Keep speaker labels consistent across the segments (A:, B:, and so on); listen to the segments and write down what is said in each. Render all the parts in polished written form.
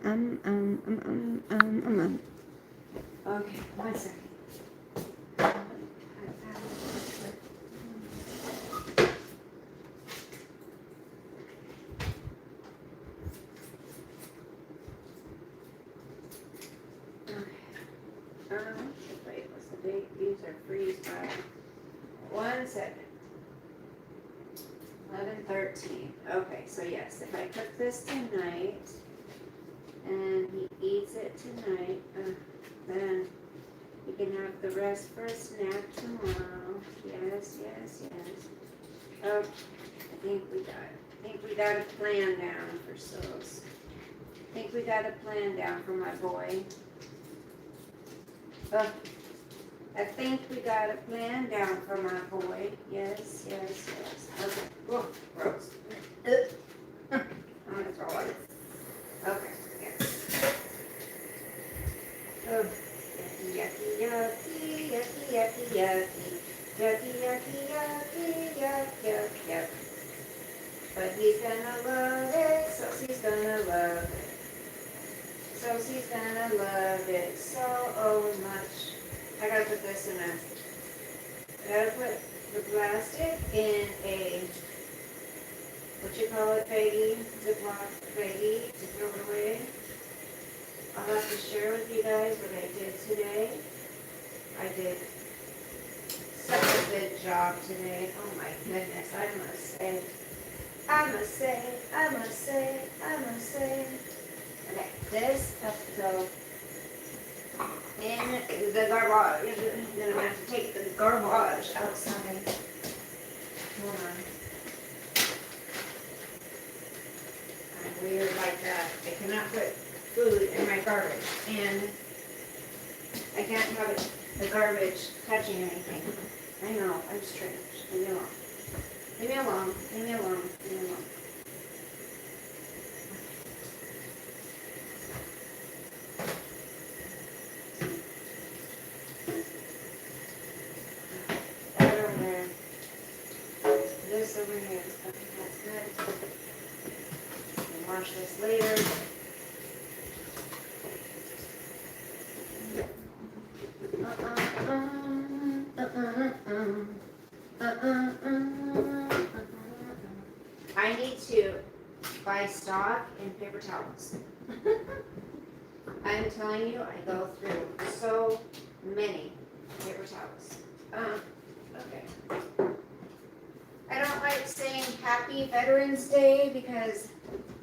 A: Okay, one second. Wait, what's the date? These are freeze by. 1 second. 11:13. Okay, so yes, if I cook this tonight and he eats it tonight, then he can have the rest for a snack tomorrow. Yes, yes, yes. Oh, I think we got a plan down for Sos. I think we got a plan down for my boy. Oh, I think we got a plan down for my boy. Yes, yes, yes. Okay. Oh, gross. I'm gonna throw it. Okay, yes. Oh, yucky, yucky, yucky, yucky, yucky. Yucky, yucky, yucky, yuck, yuck, yuck. But he's gonna love it, so he's gonna love it. So she's gonna love it so much. I gotta put this in I gotta put the plastic in a, what you call it, baggie, Ziploc baggie to throw it away. I'll have to share with you guys what I did today. I did such a good job today. Oh my goodness, I must say. Okay, this has to go in the garbage. Then I'm gonna have to take the garbage outside. Hold on. I'm weird like that. I cannot put food in my garbage, and I can't have it, the garbage touching anything. I know, I'm strange. Leave me alone. Leave me alone. Leave me alone. Leave me alone. That over there. This over here. Okay, that's good. We'll wash this later. I need to buy stock in paper towels. I'm telling you, I go through so many paper towels. Okay. I don't like saying Happy Veterans Day because,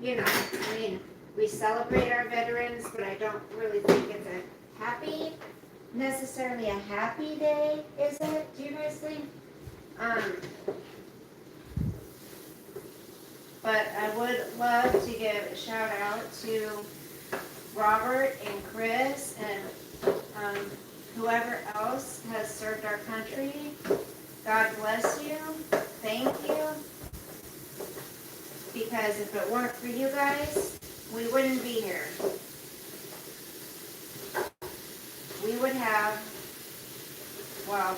A: you know, I mean, we celebrate our veterans, but I don't really think it's necessarily a happy day, is it? Do you guys think? But I would love to give a shout out to Robert and Chris and whoever else has served our country. God bless you. Thank you. Because if it weren't for you guys, we wouldn't be here. We would have, well,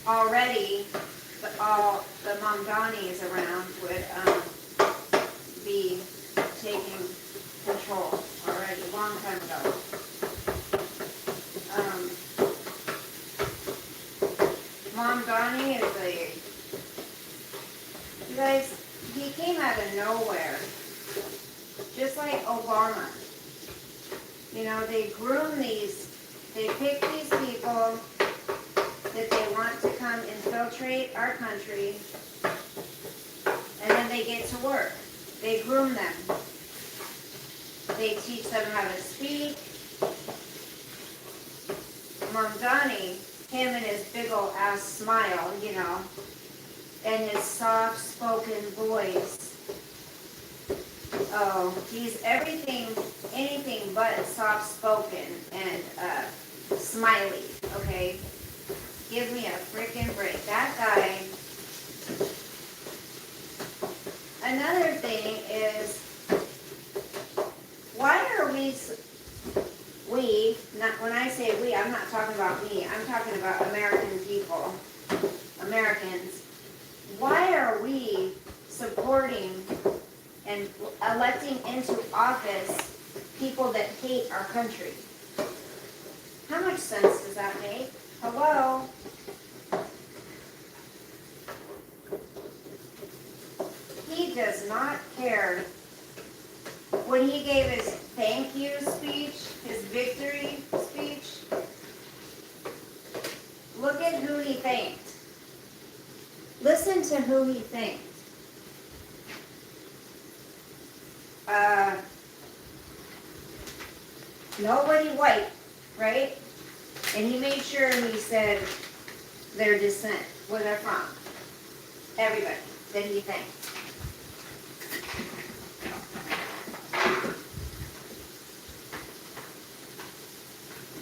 A: already all the Mamdanis around would be taking control already, a long time ago. Mamdani is you guys, he came out of nowhere, just like Obama. You know, they pick these people that they want to come infiltrate our country, and then they get to work. They groom them. They teach them how to speak. Mamdani, him and his big ol' ass smile, you know, and his soft-spoken voice. Oh, he's anything but soft-spoken and smiley, okay? Give me a freaking break. That guy. Another thing is, why are when I say we, I'm not talking about me, I'm talking about American people, Americans. Why are we supporting and electing into office people that hate our country. How much sense does that make? Hello? He does not care. When he gave his thank you speech, his victory speech, look at who he thanked. Listen to who he thanked. Nobody white, right? And he made sure he said their descent, where they're from. Everybody that he thanked.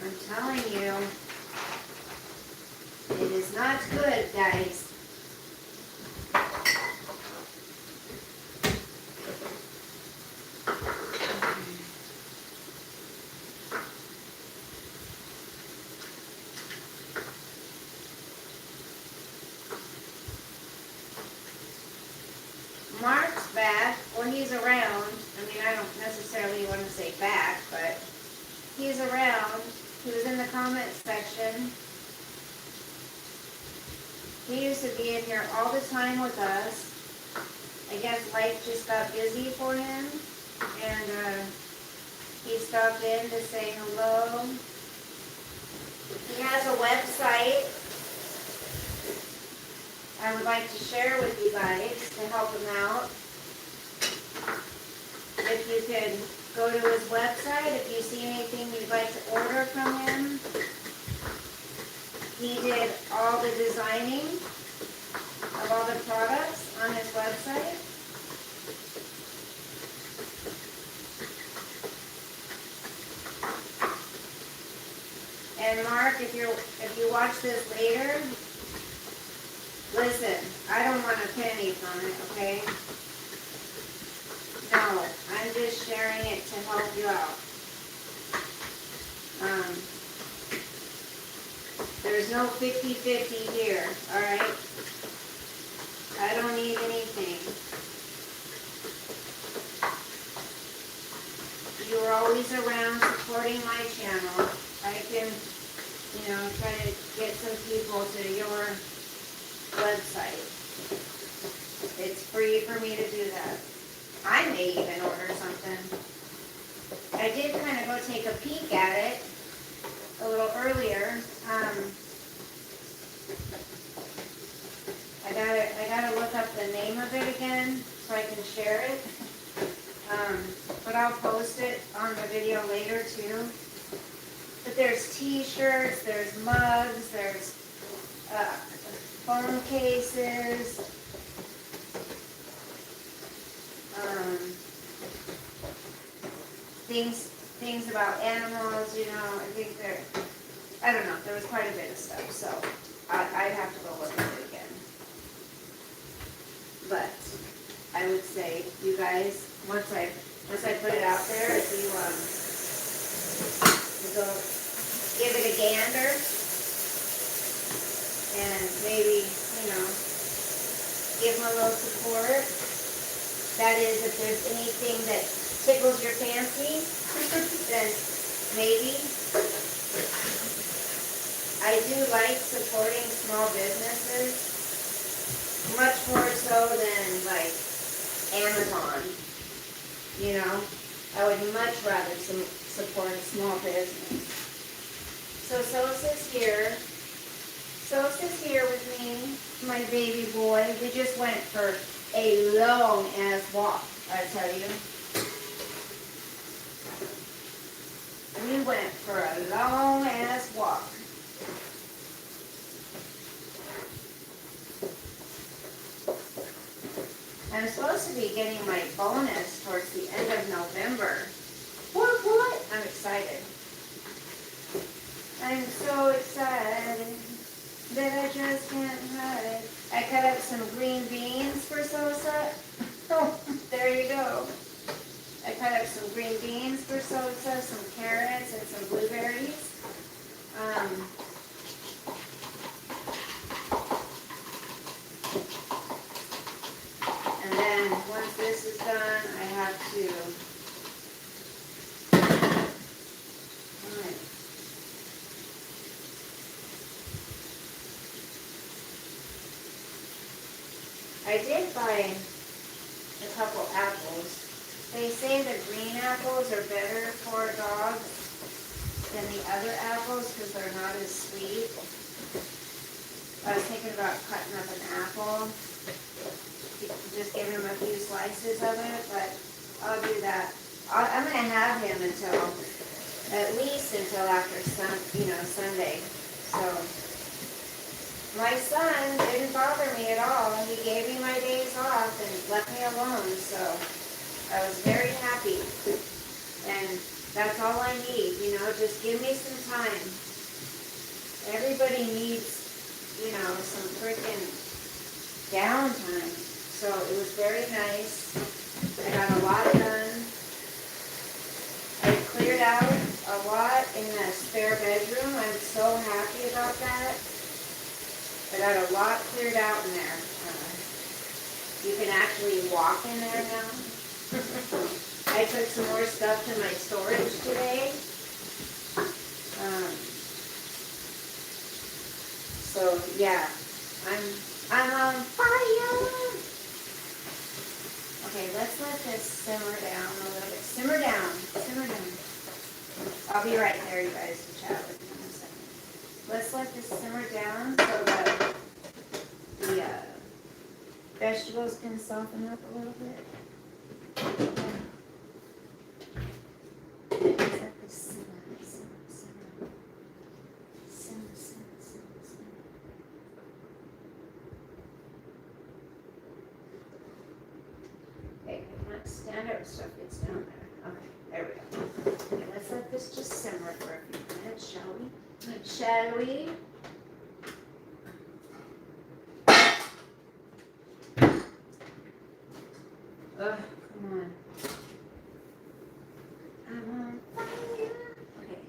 A: I'm telling you, it is not good, guys. Mark's back, when he's around. I mean, I don't necessarily want to say back, but he's around. He was in the comment section. He used to be in here all the time with us. I guess life just got busy for him, and he stopped in to say hello. He has a website I would like to share with you guys to help him out. If you could go to his website, if you see anything you'd like to order from him. He did all the designing of all the products on his website. And Mark, if you watch this later, listen, I don't want a penny from it, okay? No, I'm just sharing it to help you out. There's no 50-50 here, alright? I don't need anything. You are always around supporting my channel. I can, try to get some people to your website. It's free for me to do that. I may even order something. I did kind of go take a peek at it a little earlier. I gotta look up the name of it again so I can share it. But I'll post it on the video later too. But there's t-shirts, there's mugs, there's phone cases, things about animals, I don't know, there was quite a bit of stuff, so I'd have to go look at it again. But I would say, you guys, once I put it out there, if you go give it a gander, and maybe, give them a little support. That is, if there's anything that tickles your fancy, then maybe. I do like supporting small businesses, much more so than like Amazon. I would much rather support a small business. So Sosa's here. Sosa's here with me, my baby boy. We just went for a long ass walk, I tell you. We went for a long ass walk. I'm supposed to be getting my bonus towards the end of November. What? I'm excited. I'm so excited that I just can't hide. I cut up some green beans for Sosa. Oh, there you go. I cut up some green beans for Sosa, some carrots, and some blueberries. And then once this is done, I I did buy a couple apples. They say the green apples are better for dogs than the other apples because they're not as sweet. I was thinking about cutting up an apple, just giving him a few slices of it, but I'll do that. I'm going to have him at least until after Sunday. So my son didn't bother me at all. He gave me my days off and left me alone. So I was very happy. And that's all I need, just give me some time. Everybody needs, some freaking downtime. So it was very nice. I got a lot done. I cleared out a lot in the spare bedroom. I'm so happy about that. I got a lot cleared out in there. You can actually walk in there now. I took some more stuff to my storage today. So yeah, I'm on fire. Okay, let's let this simmer down a little bit. Simmer down, simmer down. I'll be right there, you guys, to chat with you in a second. Let's let this simmer down so that the vegetables can soften up a little bit. Let's let this simmer. Okay, stand up, stuff gets down there. Okay, there we go. Okay, let's let this just simmer for a few minutes, shall we? Shall we? Ugh, come on. I'm on fire. Okay.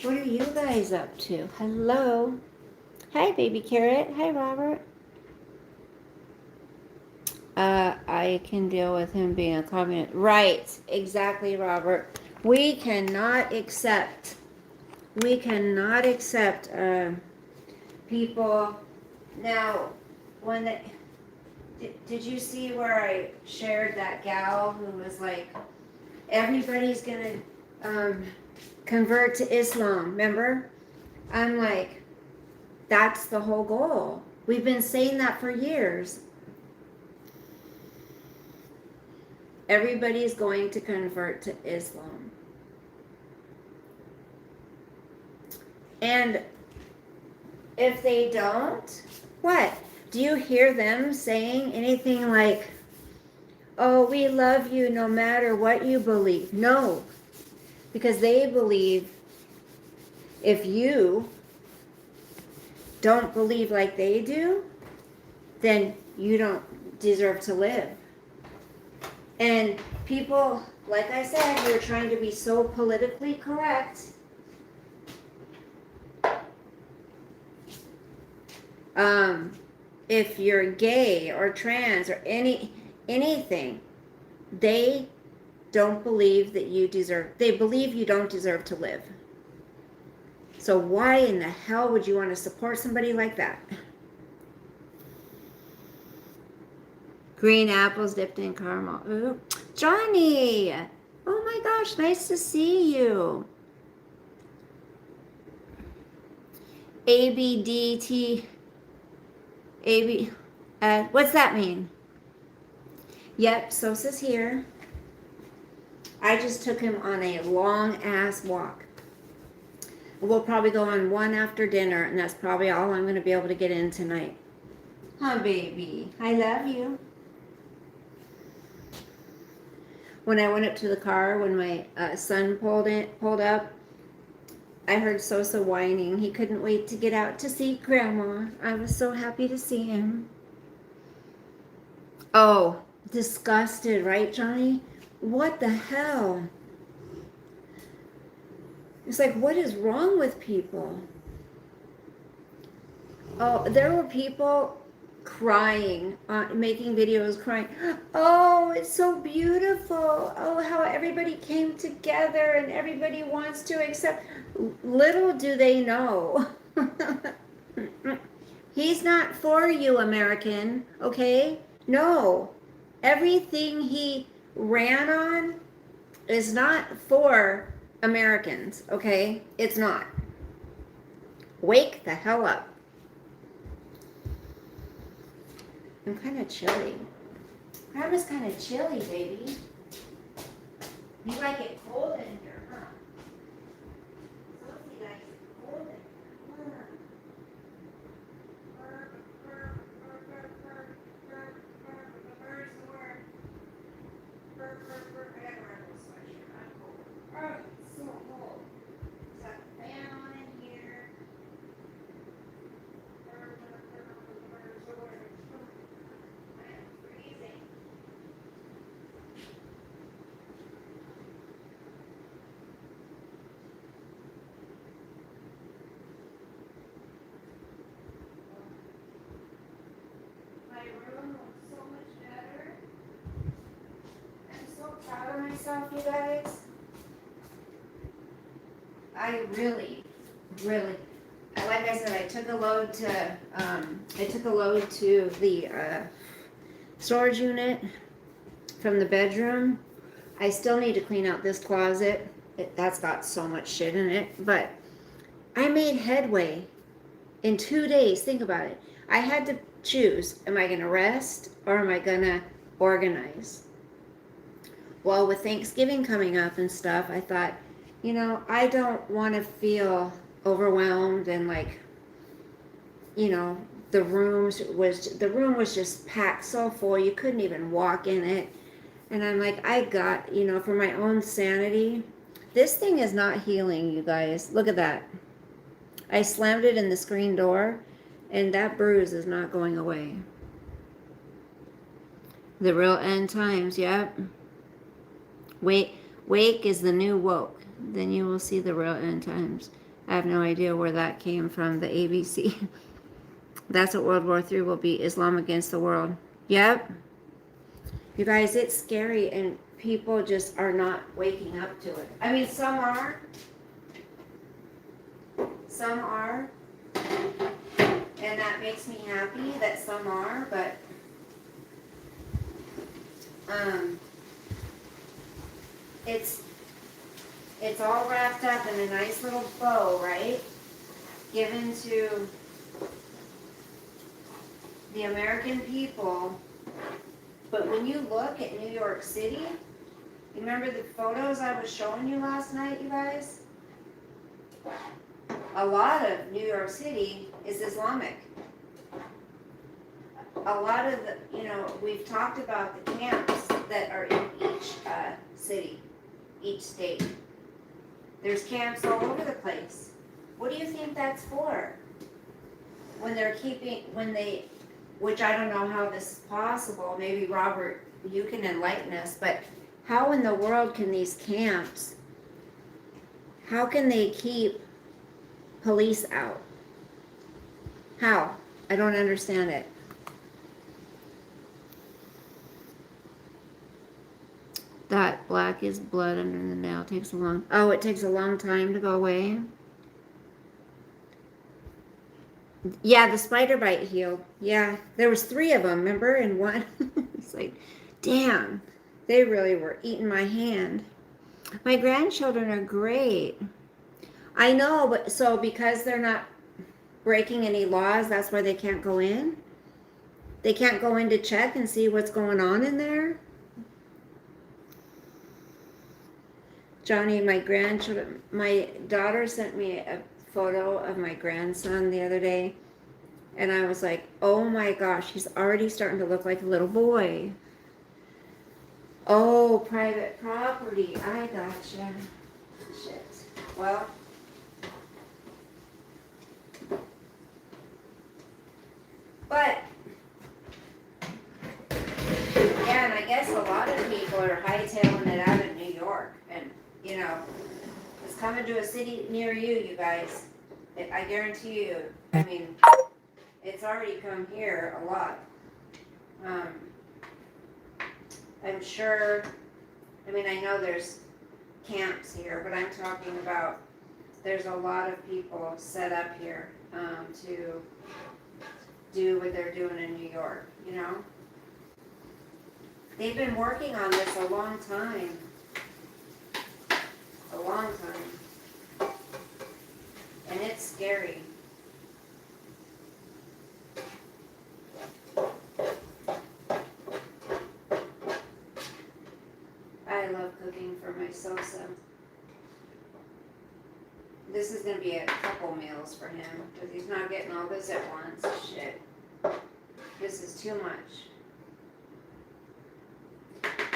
A: What are you guys up to? Hello. Hi, baby carrot. Hi, Robert. I can deal with him being a communist. Right. Exactly, Robert. We cannot accept people. Now, did you see where I shared that gal who was like, everybody's going to convert to Islam, remember? I'm like, that's the whole goal. We've been saying that for years. Everybody's going to convert to Islam. And if they don't, what? Do you hear them saying anything like, oh, we love you no matter what you believe? No. Because they believe if you don't believe like they do, then you don't deserve to live. And people, like I said, who are trying to be so politically correct, if you're gay or trans or anything, they don't believe that you deserve, they believe you don't deserve to live. So why in the hell would you want to support somebody like that? Green apples dipped in caramel. Ooh. Johnny! Oh my gosh, nice to see you. ABDT. What's that mean? Yep, Sosa's here. I just took him on a long ass walk. We'll probably go on one after dinner, and that's probably all I'm going to be able to get in tonight. Huh, baby? I love you. When I went up to the car, when my son pulled up, I heard Sosa whining. He couldn't wait to get out to see Grandma. I was so happy to see him. Oh, disgusted, right, Johnny? What the hell? It's like, what is wrong with people? Oh, there were people
B: crying, making videos crying. Oh, it's so beautiful. Oh, how everybody came together and everybody wants to accept. Little do they know. He's not for you, American, okay? No. Everything he ran on is not for Americans, okay? It's not. Wake the hell up. I'm kind of chilly. Grandma's kind of chilly, baby. You like it cold in here, huh? Sophie likes it cold in here. Where's the word? I gotta wear a little sweatshirt. I'm cold. Oh, it's so cold. Got the fan on in here. I am freezing. My room looks so much better. I'm so proud of myself, you guys. I really, like I said, I took a load to the storage unit from the bedroom. I still need to clean out this closet. That's got so much shit in it, but I made headway in 2 days. Think about it. I had to choose, am I gonna rest or am I gonna organize? Well, with Thanksgiving coming up and stuff, I thought, you know, I don't want to feel overwhelmed and like, you know, the room was just packed so full you couldn't even walk in it. And I'm like, I got, you know, for my own sanity, this thing is not healing, you guys. Look at that. I slammed it in the screen door and that bruise is not going away. The real end times, yep. Wake is the new woke. Then you will see the real end times. I have no idea where that came from, the ABC. That's what World War III will be, Islam against the world. Yep. You guys, it's scary and people just are not waking up to it. I mean, some are. Some are. And that makes me happy that some are, but it's all wrapped up in a nice little bow, right? Given to the American people. But when you look at New York City, you remember the photos I was showing you last night, you guys? A lot of New York City is Islamic. A lot of the, you know, we've talked about the camps that are in each city, each state. There's camps all over the place. What do you think that's for? When they're keeping, which I don't know how this is possible, maybe Robert, you can enlighten us, but how in the world can these camps, how can they keep police out? How? I don't understand it. That black is blood under the nail. It takes a long time to go away. Yeah, the spider bite healed. Yeah, there was 3 of them, remember? And one, it's like, damn, they really were eating my hand. My grandchildren are great. I know, but so because they're not breaking any laws, that's why they can't go in? They can't go in to check and see what's going on in there? Johnny, my grandchildren, my daughter sent me a photo of my grandson the other day, and I was like, oh my gosh, he's already starting to look like a little boy. Oh, private property, I gotcha. Shit. Well, but, yeah, and I guess a lot of people are hightailing it out of New York, and, you know, it's coming to a city near you, you guys. I guarantee you, I mean, it's already come here a lot. I'm sure, I mean, I know there's camps here, but I'm talking about there's a lot of people set up here to do what they're doing in New York, you know? They've been working on this a long time. A long time. And it's scary. I love cooking for my Sosa. This is gonna be a couple meals for him, because he's not getting all this at once. Shit. This is too much.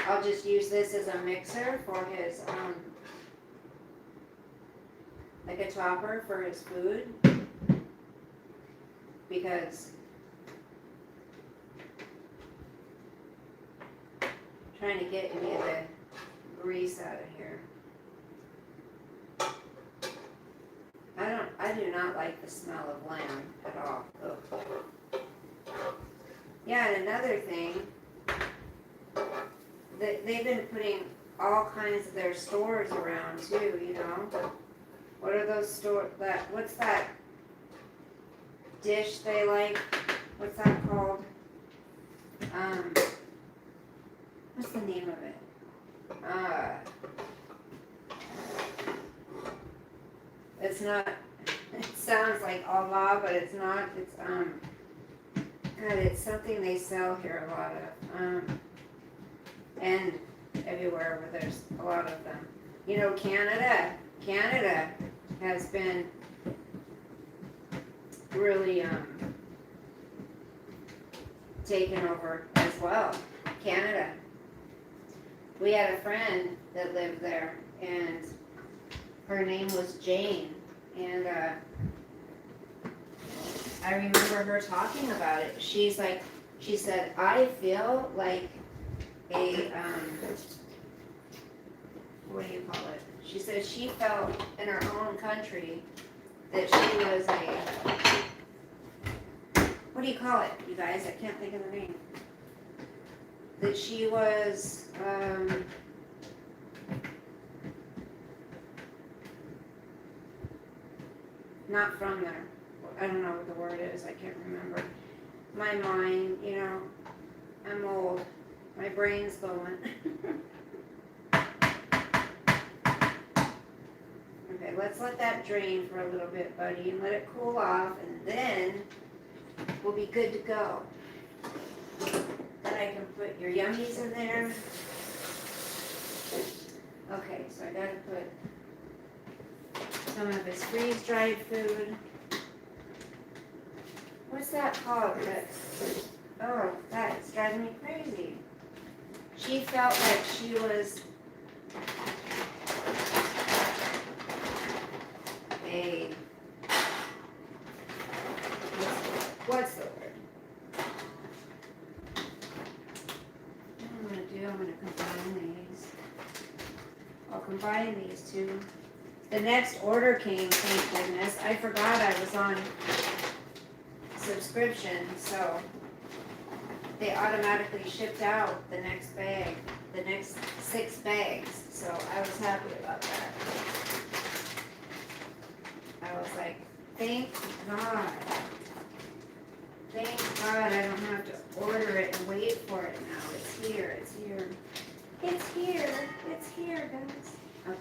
B: I'll just use this as a mixer for his, like a topper for his food. Because I'm trying to get any of the grease out of here. I do not like the smell of lamb at all. Ugh. Yeah, and another thing, they've been putting all kinds of their stores around too, you know? What are those what's that dish they like? What's that called? What's the name of it? It's not, it sounds like Allah, but it's not. It's, God, it's something they sell here a lot of. And everywhere where there's a lot of them. You know, Canada has been really taken over as well. Canada. We had a friend that lived there, and her name was Jane, and I remember her talking about it. She said, I feel like a, what do you call it? She said she felt in her own country that she was what do you call it, you guys? I can't think of the name. That she was, not from there. I don't know what the word is. I can't remember. My mind, you know, I'm old. My brain's going. Okay, let's let that drain for a little bit, buddy, and let it cool off, and then we'll be good to go. Then I can put your yummies in there. Okay, so I gotta put some of his freeze-dried food. What's that called? That's driving me crazy. She felt like she was what's the word? What I'm gonna combine these. I'll combine these two. The next order came, thank goodness. I forgot I was on subscription, so they automatically shipped out the next bag, the next 6 bags, so I was happy about that. I was like, thank God. Thank God I don't have to order it and wait for it now. It's here, it's here. It's here, it's here, guys. Okay.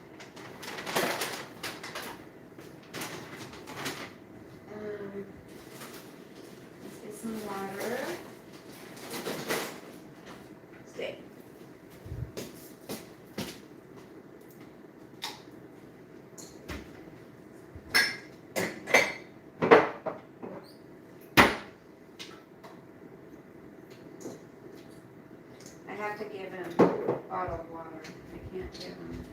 B: Let's get some water. Stay. I have to give him bottled water. I can't give him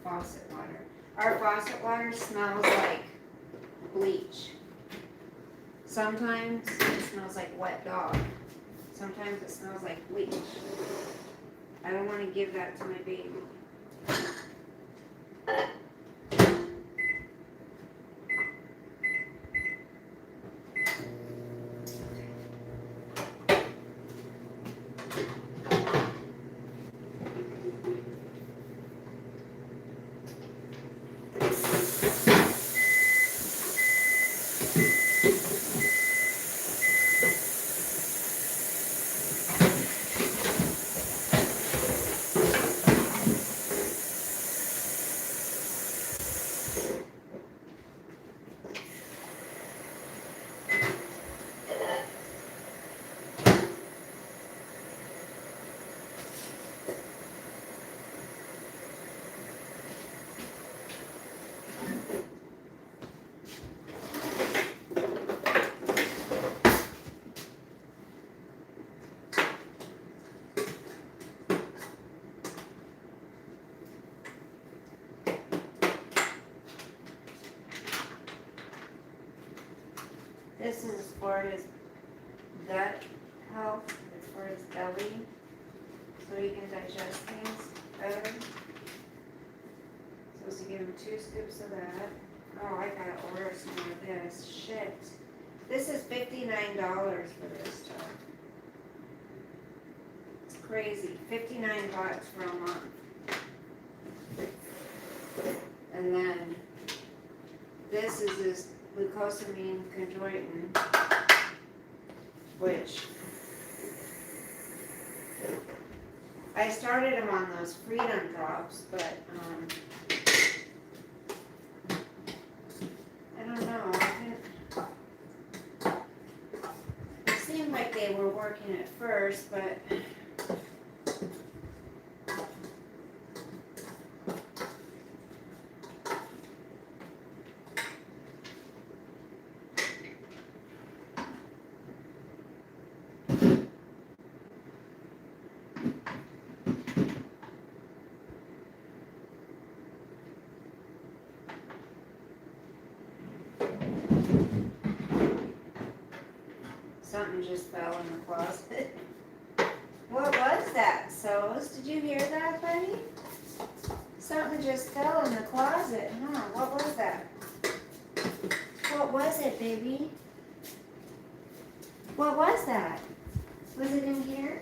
B: faucet water. Our faucet water smells like bleach. Sometimes it smells like wet dog. Sometimes it smells like bleach. I don't want to give that to my baby. This is for his gut health. It's for his belly, so he can digest things better. Supposed to give him 2 scoops of that. Oh, I gotta order some more of this. Shit. This is $59 for this stuff. It's crazy. $59 for a month. And then this is his glucosamine chondroitin, which I started him on those Freedom drops, but I don't know. It seemed like they were working at first, but something just fell in the closet. What was that, Sos? Did you hear that, buddy? Something just fell in the closet, huh? What was that? What was it, baby? What was that? Was it in here?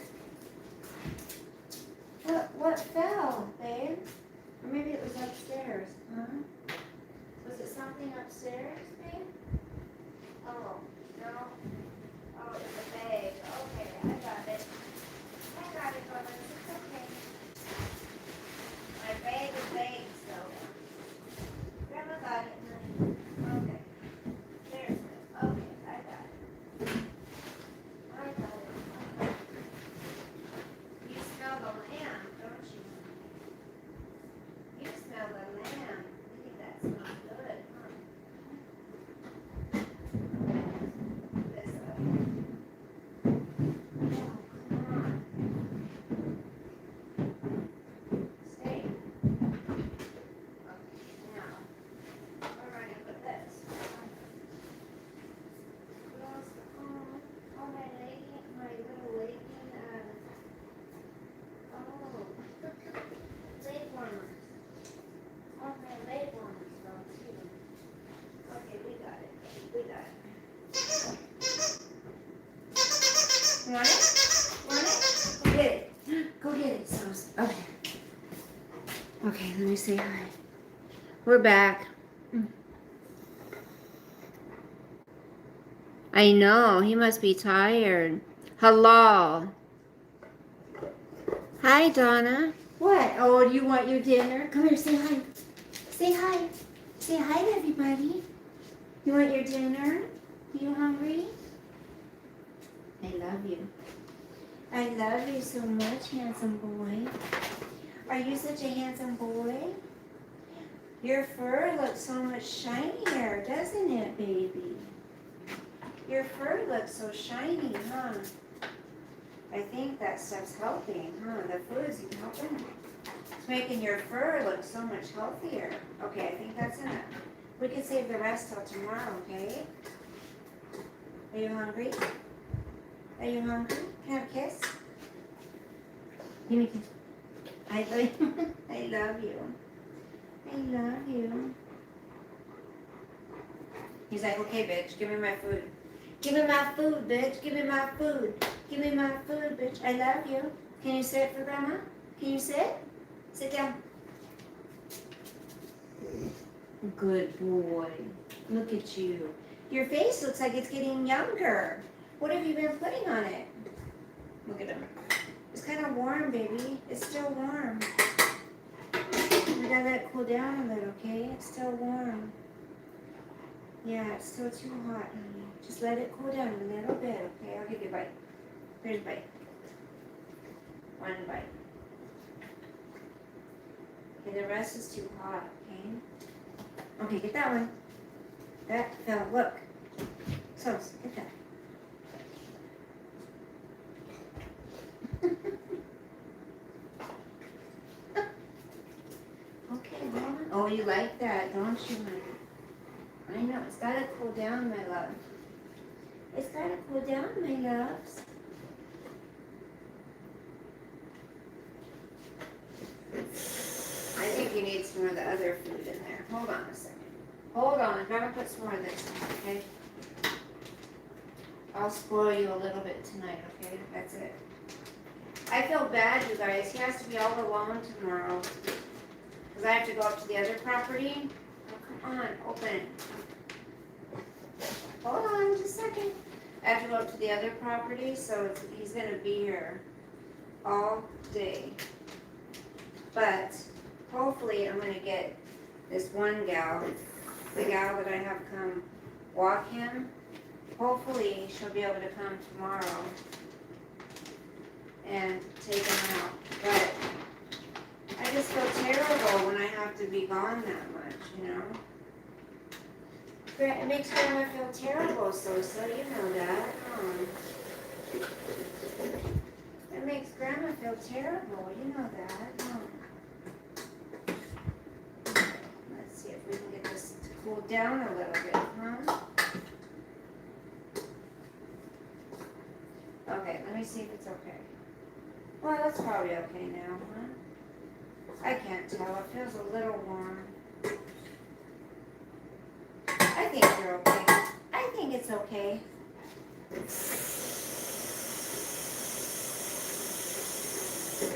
B: What fell, babe? Or maybe it was upstairs, huh? Was it something upstairs, babe? Oh, no. Oh, it's a bag. Okay, I got it. I got it, Mother. It's okay. My bag is big, so. Grandma got it, honey. Okay. There's it. Okay, I got it. I got it. You smell the lamb, don't you? You smell the lamb. I think that smells good, huh? This up. Oh, come on. Stay. Okay, now, we're ready for this. What else? Oh, my legging, my little legging, leg warmers. Oh, my leg warmers though, too. Okay, we got it. We got it. Want it? Want it? Go get it. Go get it, Sos. Okay. Okay, let me say hi. We're back. I know, he must be tired. Hello. Hi, Donna. What? Oh, do you want your dinner? Come here, say hi. Say hi. Say hi to everybody. You want your dinner? You hungry? I love you. I love you so much, handsome boy. Are you such a handsome boy? Your fur looks so much shinier, doesn't it, baby? Your fur looks so shiny, huh? I think that stuff's helping, huh? The food's helping. It's making your fur look so much healthier. Okay, I think that's enough. We can save the rest till tomorrow, okay? Are you hungry? Are you hungry? Can I have a kiss? Give me a kiss. I love you. I love you. I love you. He's like, okay, bitch, give me my food. Give me my food, bitch. Give me my food. Give me my food, bitch. I love you. Can you sit for Grandma? Can you sit? Sit down. Good boy. Look at you. Your face looks like it's getting younger. What have you been putting on it? Look at him. It's kind of warm, baby. It's still warm. We gotta let it cool down a little, okay? It's still warm. Yeah, it's still too hot, honey. Just let it cool down a little bit, okay? I'll give you a bite. Here's a bite. One bite. Okay, the rest is too hot, okay? Okay, get that one. That fell, look. So, get that. Okay, Mama. Oh, you like that, don't you, honey? I know, it's gotta cool down, my love. It's gotta cool down, my loves. I think you need some of the other food in there. Hold on a second. Hold on, I'm gonna put some more of this in, okay? I'll spoil you a little bit tonight, okay? That's it. I feel bad, you guys. He has to be all alone tomorrow. Because I have to go up to the other property. Oh, come on, open. Hold on just a second. I have to go up to the other property, so he's going to be here all day. But hopefully I'm going to get this one gal, the gal that I have come walk him. Hopefully she'll be able to come tomorrow and take him out. But I just feel terrible when I have to be gone that much, you know. It makes Grandma feel terrible, so you know that. It makes Grandma feel terrible, you know that. Let's see if we can get this to cool down a little bit, huh? Okay, let me see if it's okay. Well, that's probably okay now, huh? I can't tell. It feels a little warm. I think you're okay. I think it's okay.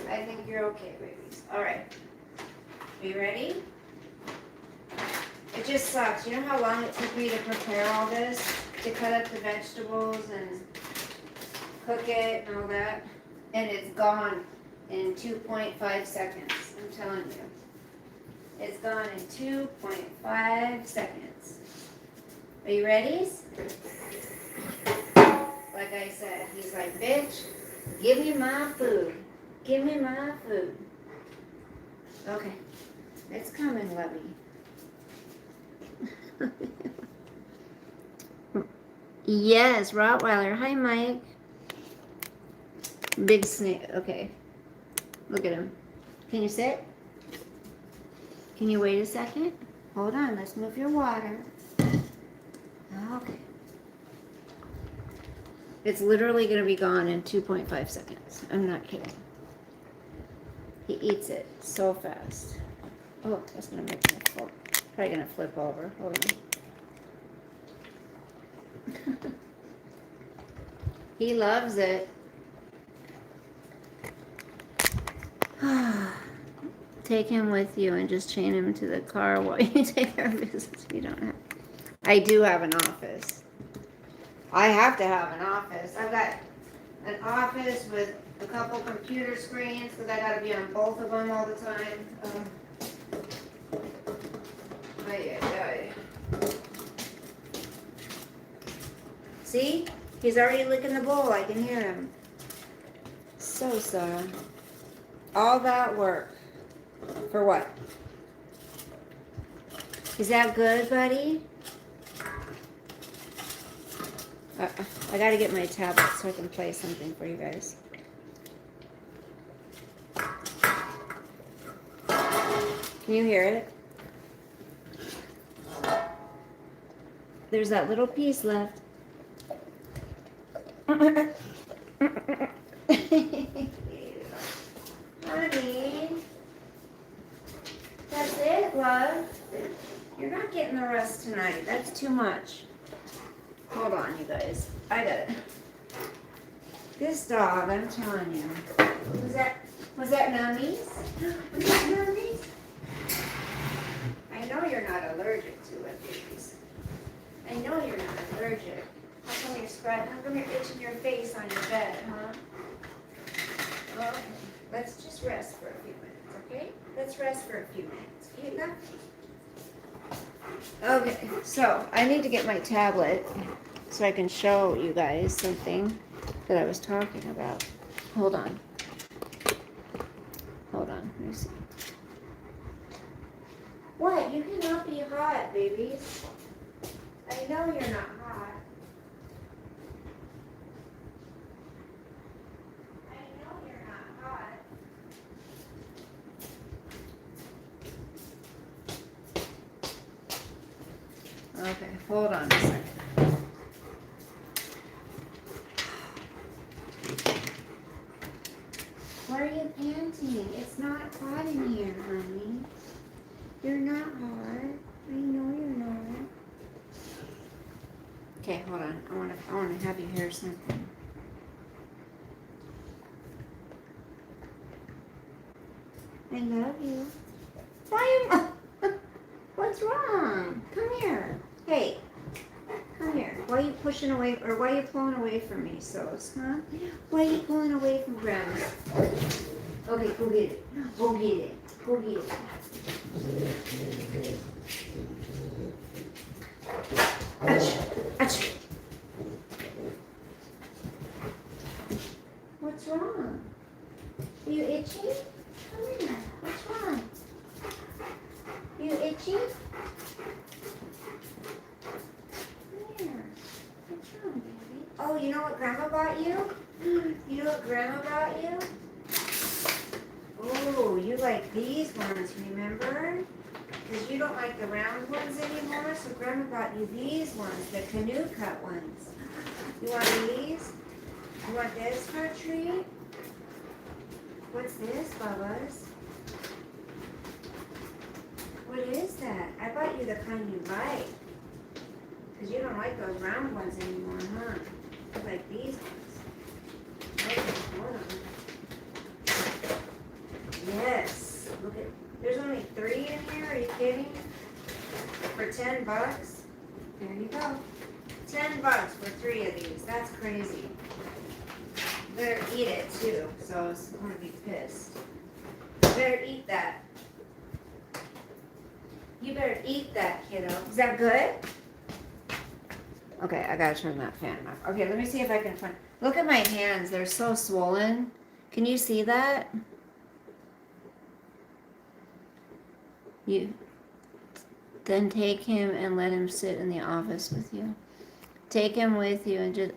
B: I think you're okay, babies. All right. Are you ready? It just sucks. You know how long it took me to prepare all this? To cut up the vegetables and cook it and all that? And it's gone in 2.5 seconds. I'm telling you. It's gone in 2.5 seconds. Are you ready? Like I said, he's like, bitch, give me my food. Give me my food. Okay. It's coming, lovey. Yes, Rottweiler. Hi, Mike. Big snake. Okay. Look at him. Can you sit? Can you wait a second? Hold on. Let's move your water. Okay. It's literally going to be gone in 2.5 seconds. I'm not kidding. He eats it so fast. Oh, that's going to make me fall. Probably going to flip over. Hold on. He loves it. Take him with you and just chain him to the car while you take care of business. You don't have. I do have an office. I have to have an office. I've got an office with a couple computer screens because I got to be on both of them all the time. See? He's already licking the bowl. I can hear him. So sorry. All that work. For what? Is that good, buddy? I gotta get my tablet so I can play something for you guys. Can you hear it? There's that little piece left. Honey, that's it, love. You're not getting the rest tonight. That's too much. Hold on, you guys. I got it. This dog, I'm telling you. Was that Nummies? Was that Nummies? I know you're not allergic to it, babies. I know you're not allergic. How come you're itching your face on your bed, huh? Okay. Let's just rest for a few minutes, okay? Let's rest for a few minutes. Eva? Okay, so I need to get my tablet so I can show you guys something that I was talking about. Hold on. Hold on. Let me see. What? You cannot be hot, babies. I know you're not hot. I know you're not hot. Okay, hold on a second. Why are you panting? It's not hot in here, honey. You're not hot. I know you're not. Okay, hold on. I wanna have you hear something. I love you. Why am What's wrong? Come here. Hey, come here. Why are you pushing away, or why are you pulling away from me, Sos, huh? Why are you pulling away from Grandma? Okay, go get it. Go get it. Go get it. Achoo. Achoo. What's wrong? Are you itchy? Come here. What's wrong? You itchy? Come here. What's wrong, baby? Oh, you know what Grandma bought you? You know what Grandma bought you? Oh, you like these ones, remember? Because you don't like the round ones anymore, so Grandma bought you these ones, the canoe cut ones. You want these? You want this for a treat? What's this, Bubba's? What is that? I bought you the kind you like. Because you don't like those round ones anymore, huh? You like these ones. Okay, hold on. Yes. Look at, there's only 3 in here, are you kidding? For $10? There you go. $10 for 3 of these. That's crazy. You better eat it too, so I'm gonna be pissed. You better eat that. You better eat that, kiddo. Is that good? Okay, I gotta turn that fan off. Okay, let me see if I can find. Look at my hands, they're so swollen. Can you see that? You then take him and let him sit in the office with you. Take him with you and just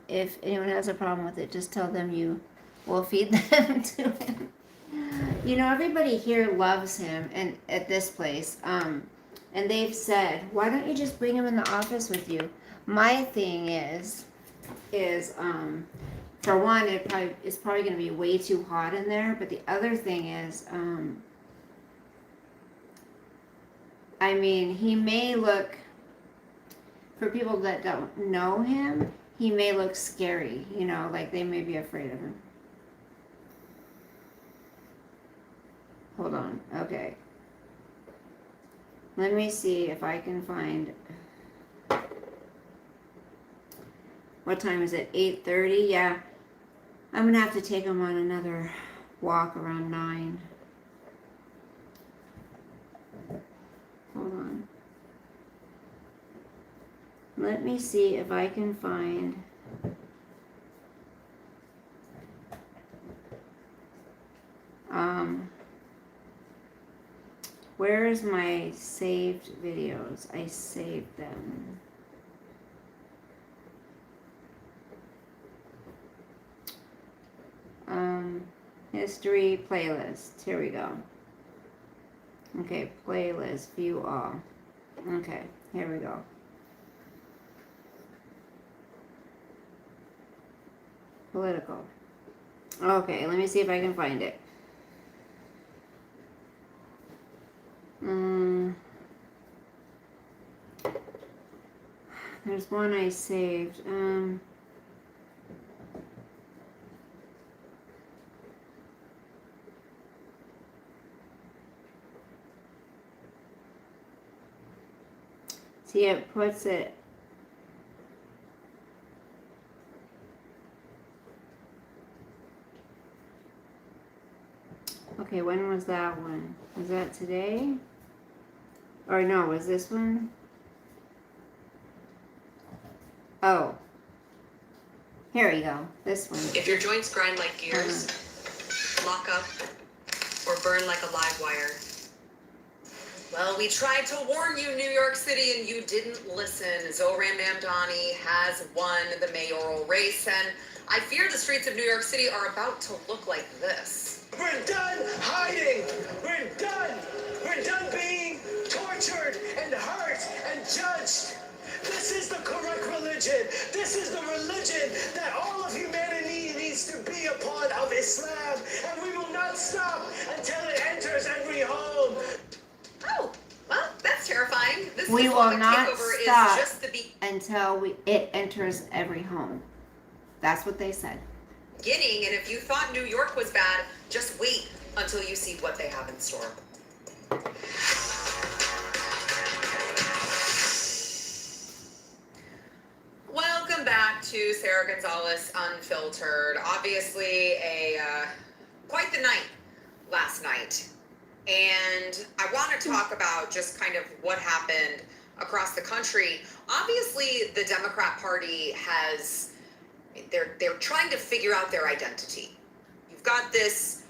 B: if anyone has a problem with it, just tell them you will feed them to him. You know, everybody here loves him and at this place. And they've said, why don't you just bring him in the office with you? My thing is for one, it's probably going to be way too hot in there. But the other thing is, I mean, he may look, for people that don't know him, he may look scary. You know, like they may be afraid of him. Hold on. Okay. Let me see if I can find. What time is it? 8:30? Yeah. I'm going to have to take him on another walk around 9. Hold on. Let me see if I can find. Where is my saved videos? I saved them. History playlist. Here we go. Okay, playlist, view all. Okay, here we go. Political. Okay, let me see if I can find it. There's one I saved. See, it puts it. Okay, when was that one? Was that today? Or no, was this one? Oh. Here we go. This one.
C: If your joints grind like gears, lock up, or burn like a live wire. Well, we tried to warn you, New York City, and you didn't listen. Zohran Mamdani has won the mayoral race, and I fear the streets of New York City are about to look like this.
D: We're done hiding. We're done. We're done being tortured and hurt and judged. This is the correct religion. This is the religion that all of humanity needs to be a part of, Islam. And
B: We will
C: Islamic
B: not
C: takeover
B: stop.
C: is just the
B: until it enters every home. That's what they said.
C: beginning, and if you thought New York was bad, just wait until you see what they have in store. Welcome back to Sarah Gonzalez Unfiltered. Obviously, quite the night last night. And I want to talk about just kind of what happened across the country. Obviously, the Democrat Party they're trying to figure out their identity. You've got this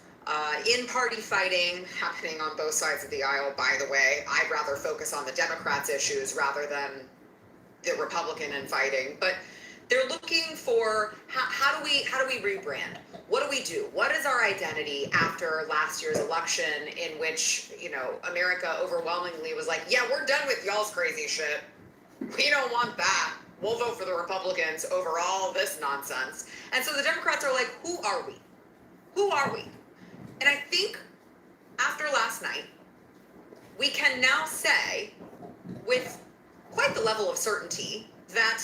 C: in-party fighting happening on both sides of the aisle, by the way. I'd rather focus on the Democrats' issues rather than the Republican infighting. But they're looking for how do we rebrand? What do we do? What is our identity after last year's election, in which, America overwhelmingly was like, yeah, we're done with y'all's crazy shit. We don't want that. We'll vote for the Republicans over all this nonsense. And so the Democrats are like, who are we? Who are we? And I think after last night, we can now say with quite the level of certainty that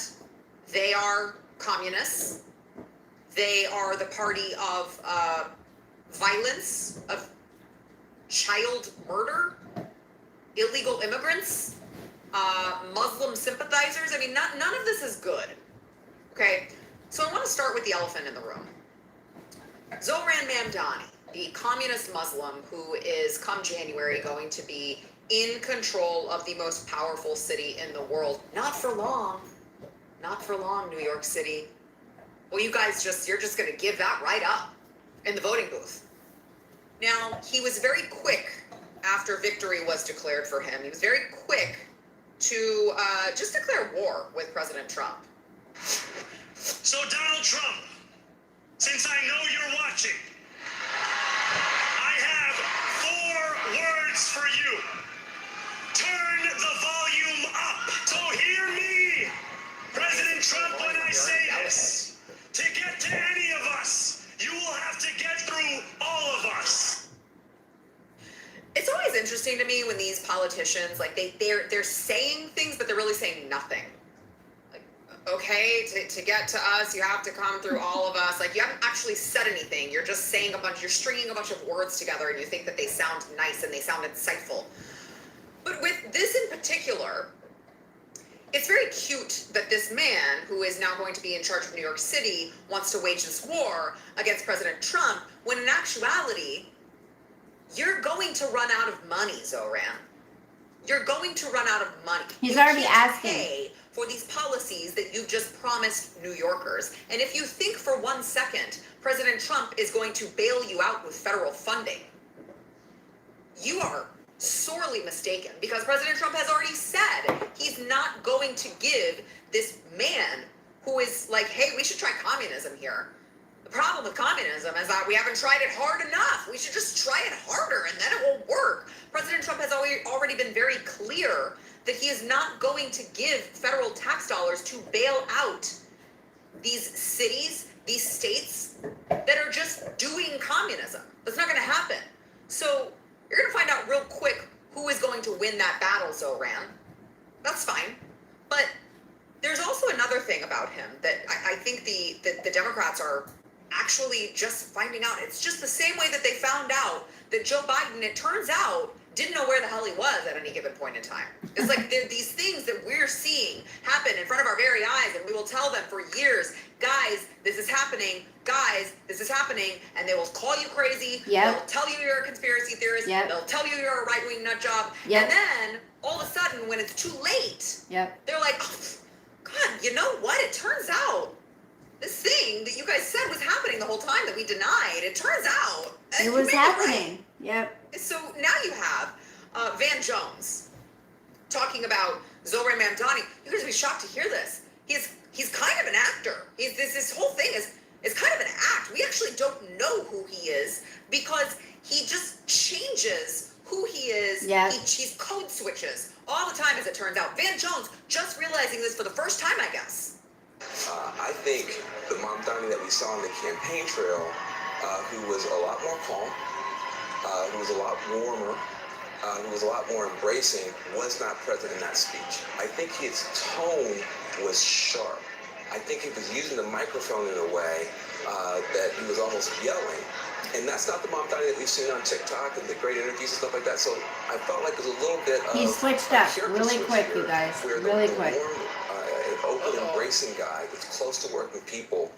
C: they are communists. They are the party of violence, of child murder, illegal immigrants, Muslim sympathizers. I mean, none of this is good. Okay, so I want to start with the elephant in the room. Zohran Mamdani, the communist Muslim who is, come January, going to be in control of the most powerful city in the world. Not for long. Not for long, New York City. Well, you're just going to give that right up in the voting booth. Now, he was very quick after victory was declared for him. He was very quick to just declare war with President Trump.
D: So, Donald Trump, since I know you're watching, I have 4 words for you. Turn the volume up. So hear me, President Trump, when I say this. To get to any of us, you will have to get through all of us.
C: It's always interesting to me when these politicians, like, they're saying things, but they're really saying nothing. Like, okay, to get to us, you have to come through all of us. Like, you haven't actually said anything. You're just saying you're stringing a bunch of words together, and you think that they sound nice and they sound insightful. But with this in particular, it's very cute that this man, who is now going to be in charge of New York City, wants to wage this war against President Trump, when in actuality, you're going to run out of money, Zohran. You're going to run out of money.
B: He's already asking.
C: Pay for these policies that you've just promised New Yorkers. And if you think for 1 second President Trump is going to bail you out with federal funding, you are sorely mistaken, because President Trump has already said he's not going to give this man who is like, hey, we should try communism here. The problem with communism is that we haven't tried it hard enough. We should just try it harder and then it will work. President Trump has already been very clear that he is not going to give federal tax dollars to bail out these cities, these states that are just doing communism. That's not going to happen. So you're going to find out real quick who is going to win that battle, Zohran. That's fine. But there's also another thing about him that I think the Democrats are actually just finding out. It's just the same way that they found out that Joe Biden, it turns out, didn't know where the hell he was at any given point in time. It's like these things that we're seeing happen in front of our very eyes, and we will tell them for years, guys, this is happening. Guys, this is happening. And they will call you crazy.
B: Yep.
C: They'll tell you you're a conspiracy theorist.
B: Yep.
C: They'll tell you you're a right-wing nut job.
B: Yep.
C: And then, all of a sudden, when it's too late,
B: Yep.
C: they're like, oh, God, you know what? It turns out this thing that you guys said was happening the whole time that we denied, it turns out
B: It
C: you
B: was
C: made
B: happening.
C: right.
B: Yep.
C: So now you have Van Jones talking about Zohran Mamdani. You're going to be shocked to hear this. He's kind of an actor. This whole thing is kind of an act. We actually don't know who he is because he just changes who he is.
B: Yeah.
C: He's code switches all the time, as it turns out. Van Jones just realizing this for the first time, I guess.
E: I think the Mamdani that we saw on the campaign trail, who was a lot more calm, who was a lot warmer, who was a lot more embracing, was not present in that speech. I think his tone was sharp. I think he was using the microphone in a way that he was almost yelling. And that's not the Mamdani that we've seen on TikTok and the great interviews and stuff like that. So I felt like it was a little bit of
B: He switched up
E: character
B: really
E: switch
B: quick,
E: here,
B: you guys.
E: where
B: Really
E: the
B: quick.
E: warm, and open, embracing guy that's close to working people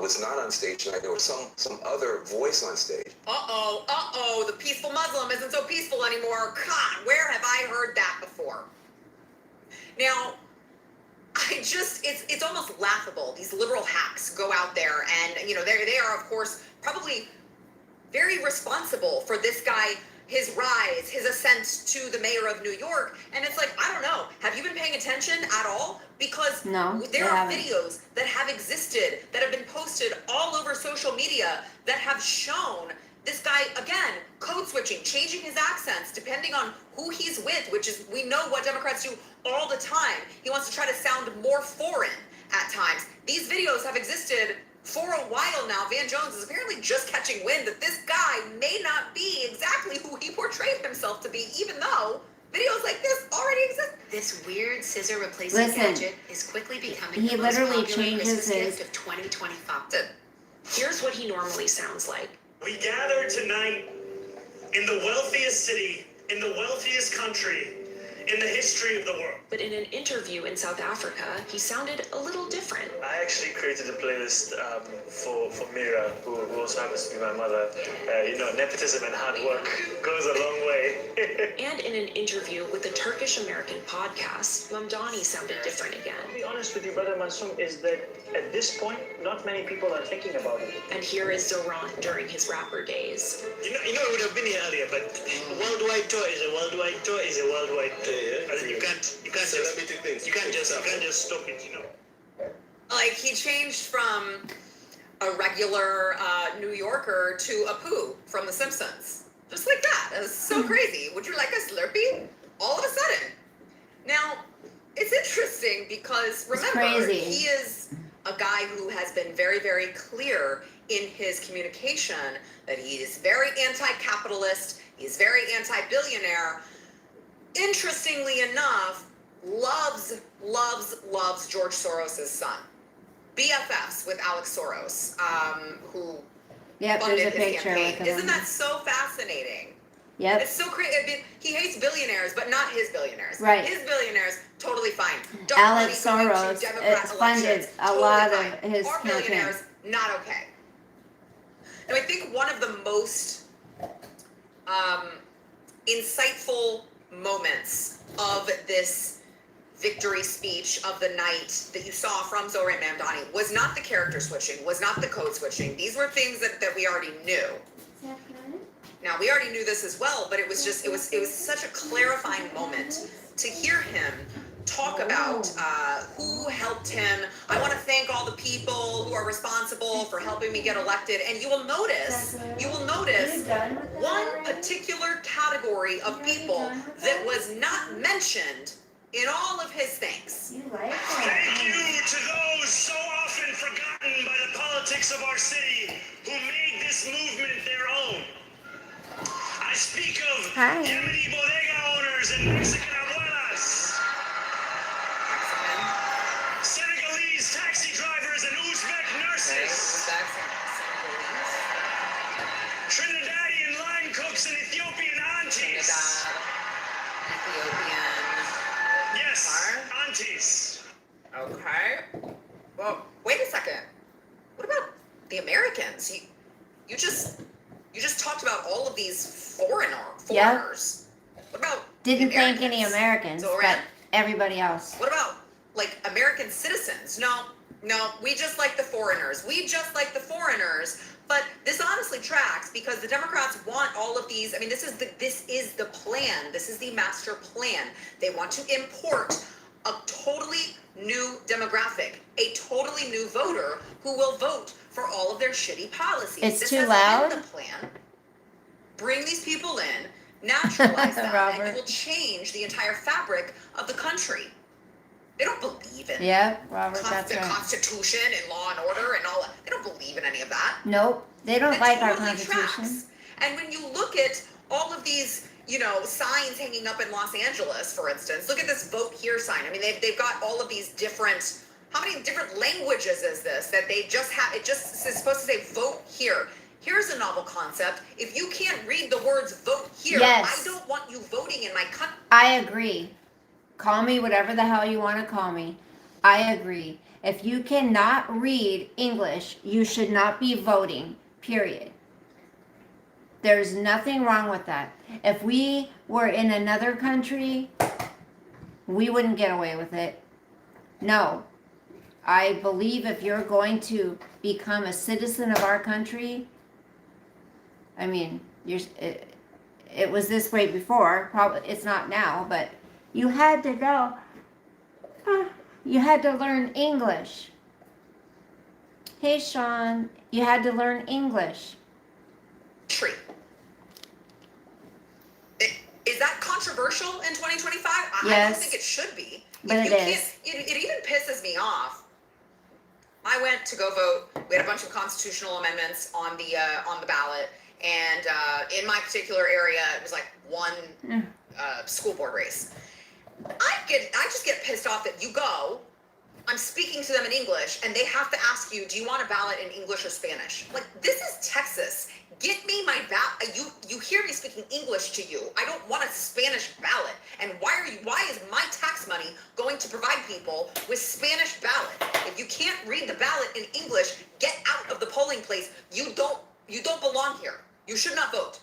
E: was not on stage tonight. There was some other voice on stage.
C: The peaceful Muslim isn't so peaceful anymore. God, where have I heard that before? Now, it's almost laughable. These liberal hacks go out there and, they are, of course, probably very responsible for this guy, his rise, his ascent to the mayor of New York. And it's like, I don't know. Have you been paying attention at all? Because
B: No,
C: there
B: I
C: are
B: haven't.
C: videos that have existed, that have been posted all over social media that have shown this guy, again, code switching, changing his accents depending on who he's with, which is, we know what Democrats do all the time. He wants to try to sound more foreign at times. These videos have existed for a while now. Van Jones is apparently just catching wind that this guy may not be exactly who he portrayed himself to be, even though videos like this already exist.
F: This weird scissor replacement
B: Listen,
F: gadget is quickly becoming
B: he
F: the most
B: literally
F: popular
B: changes
F: Christmas
B: his-
F: gift of 2025. Here's what he normally sounds like.
D: We gather tonight in the wealthiest city, in the wealthiest country, in the history of the world.
F: But in an interview in South Africa, he sounded a little different.
D: I actually created a playlist for Mira, who also happens to be my mother. Nepotism and hard work goes a long way.
F: And in an interview with the Turkish-American podcast, Mamdani sounded different again.
G: To be honest with you, Brother Masoom, is that at this point, not many people are thinking about it.
F: And here is Zoran during his rapper days.
D: It would have been here earlier, but a worldwide tour is a worldwide tour is a worldwide tour. You can't just stop it,
C: Like, he changed from a regular New Yorker to a poo from The Simpsons. Just like that. It's so crazy. Would you like a Slurpee? All of a sudden. Now, it's interesting because, remember,
B: crazy.
C: he is a guy who has been very, very clear in his communication that he is very anti-capitalist, he's very anti-billionaire. Interestingly enough, loves George Soros' son. BFFs with Alex Soros, who
B: Yep,
C: funded
B: there's a
C: his
B: picture
C: campaign.
B: with
C: Isn't
B: him.
C: that so fascinating?
B: Yep.
C: It's so crazy. I mean, he hates billionaires, but not his billionaires.
B: Right.
C: His billionaires, totally fine.
B: Alex
C: money going to
B: Soros
C: Democrat
B: has funded
C: elections,
B: a
C: totally
B: lot
C: fine.
B: of his
C: Our
B: campaign.
C: billionaires, not okay. Now, I think one of the most insightful moments of this victory speech of the night that you saw from Zohran Mamdani was not the character switching, was not the code switching. These were things that we already knew. Now, we already knew this as well, but it was such a clarifying moment to hear him talk about who helped him. I want to thank all the people who are responsible for helping me get elected. And you will notice one particular category of people that was not mentioned in all of his thanks.
D: Thank you to those so often forgotten by the politics of our city who made this movement their own. I speak of
B: Hi.
D: Yemeni bodega owners and Mexican abuelas, Senegalese taxi drivers and Uzbek nurses, Trinidadian line cooks and Ethiopian aunties. Yes, aunties.
C: Okay. Well, wait a second. What about the Americans? You just talked about all of these foreigners. What about
B: Didn't
C: the
B: thank any Americans,
C: Zoran?
B: but everybody else.
C: What about like American citizens? No, we just like the foreigners. But this honestly tracks because the Democrats want all of these. I mean, this is the plan. This is the master plan. They want to import a totally new demographic, a totally new voter who will vote for all of their shitty policies.
B: It's
C: This
B: too
C: has
B: loud.
C: been the plan. Bring these people in, naturalize them, and
B: Robert.
C: you will change the entire fabric of the country. They don't believe in
B: Yep, Robert, that's
C: the
B: right.
C: Constitution and law and order and all that. They don't believe in any of that.
B: Nope, they don't
C: It
B: like our
C: totally
B: Constitution.
C: tracks. And when you look at all of these signs hanging up in Los Angeles, for instance. Look at this vote here sign. I mean, they've got all of these different, how many different languages is this that they just have? It just is supposed to say vote here. Here's a novel concept. If you can't read the words vote here,
B: Yes.
C: I don't want you voting in my country.
B: I agree. Call me whatever the hell you want to call me. I agree. If you cannot read English, you should not be voting, period. There's nothing wrong with that. If we were in another country, we wouldn't get away with it. No. I believe if you're going to become a citizen of our country, I mean, it was this way before. Probably it's not now, but you had to know. You had to learn English. Hey, Sean, you had to learn English.
C: Is that controversial in 2025? I
B: Yes.
C: don't think it should be.
B: But
C: If
B: it
C: you
B: is.
C: can't- It even pisses me off. I went to go vote. We had a bunch of constitutional amendments on the ballot, and in my particular area, it was like one school board race. I just get pissed off that you go. I'm speaking to them in English, and they have to ask you, do you want a ballot in English or Spanish? Like, this is Texas. Get me my ballot. You hear me speaking English to you. I don't want a Spanish ballot. And why is my tax money going to provide people with Spanish ballot? If you can't read the ballot in English, get out of the polling place. You don't belong here. You should not vote.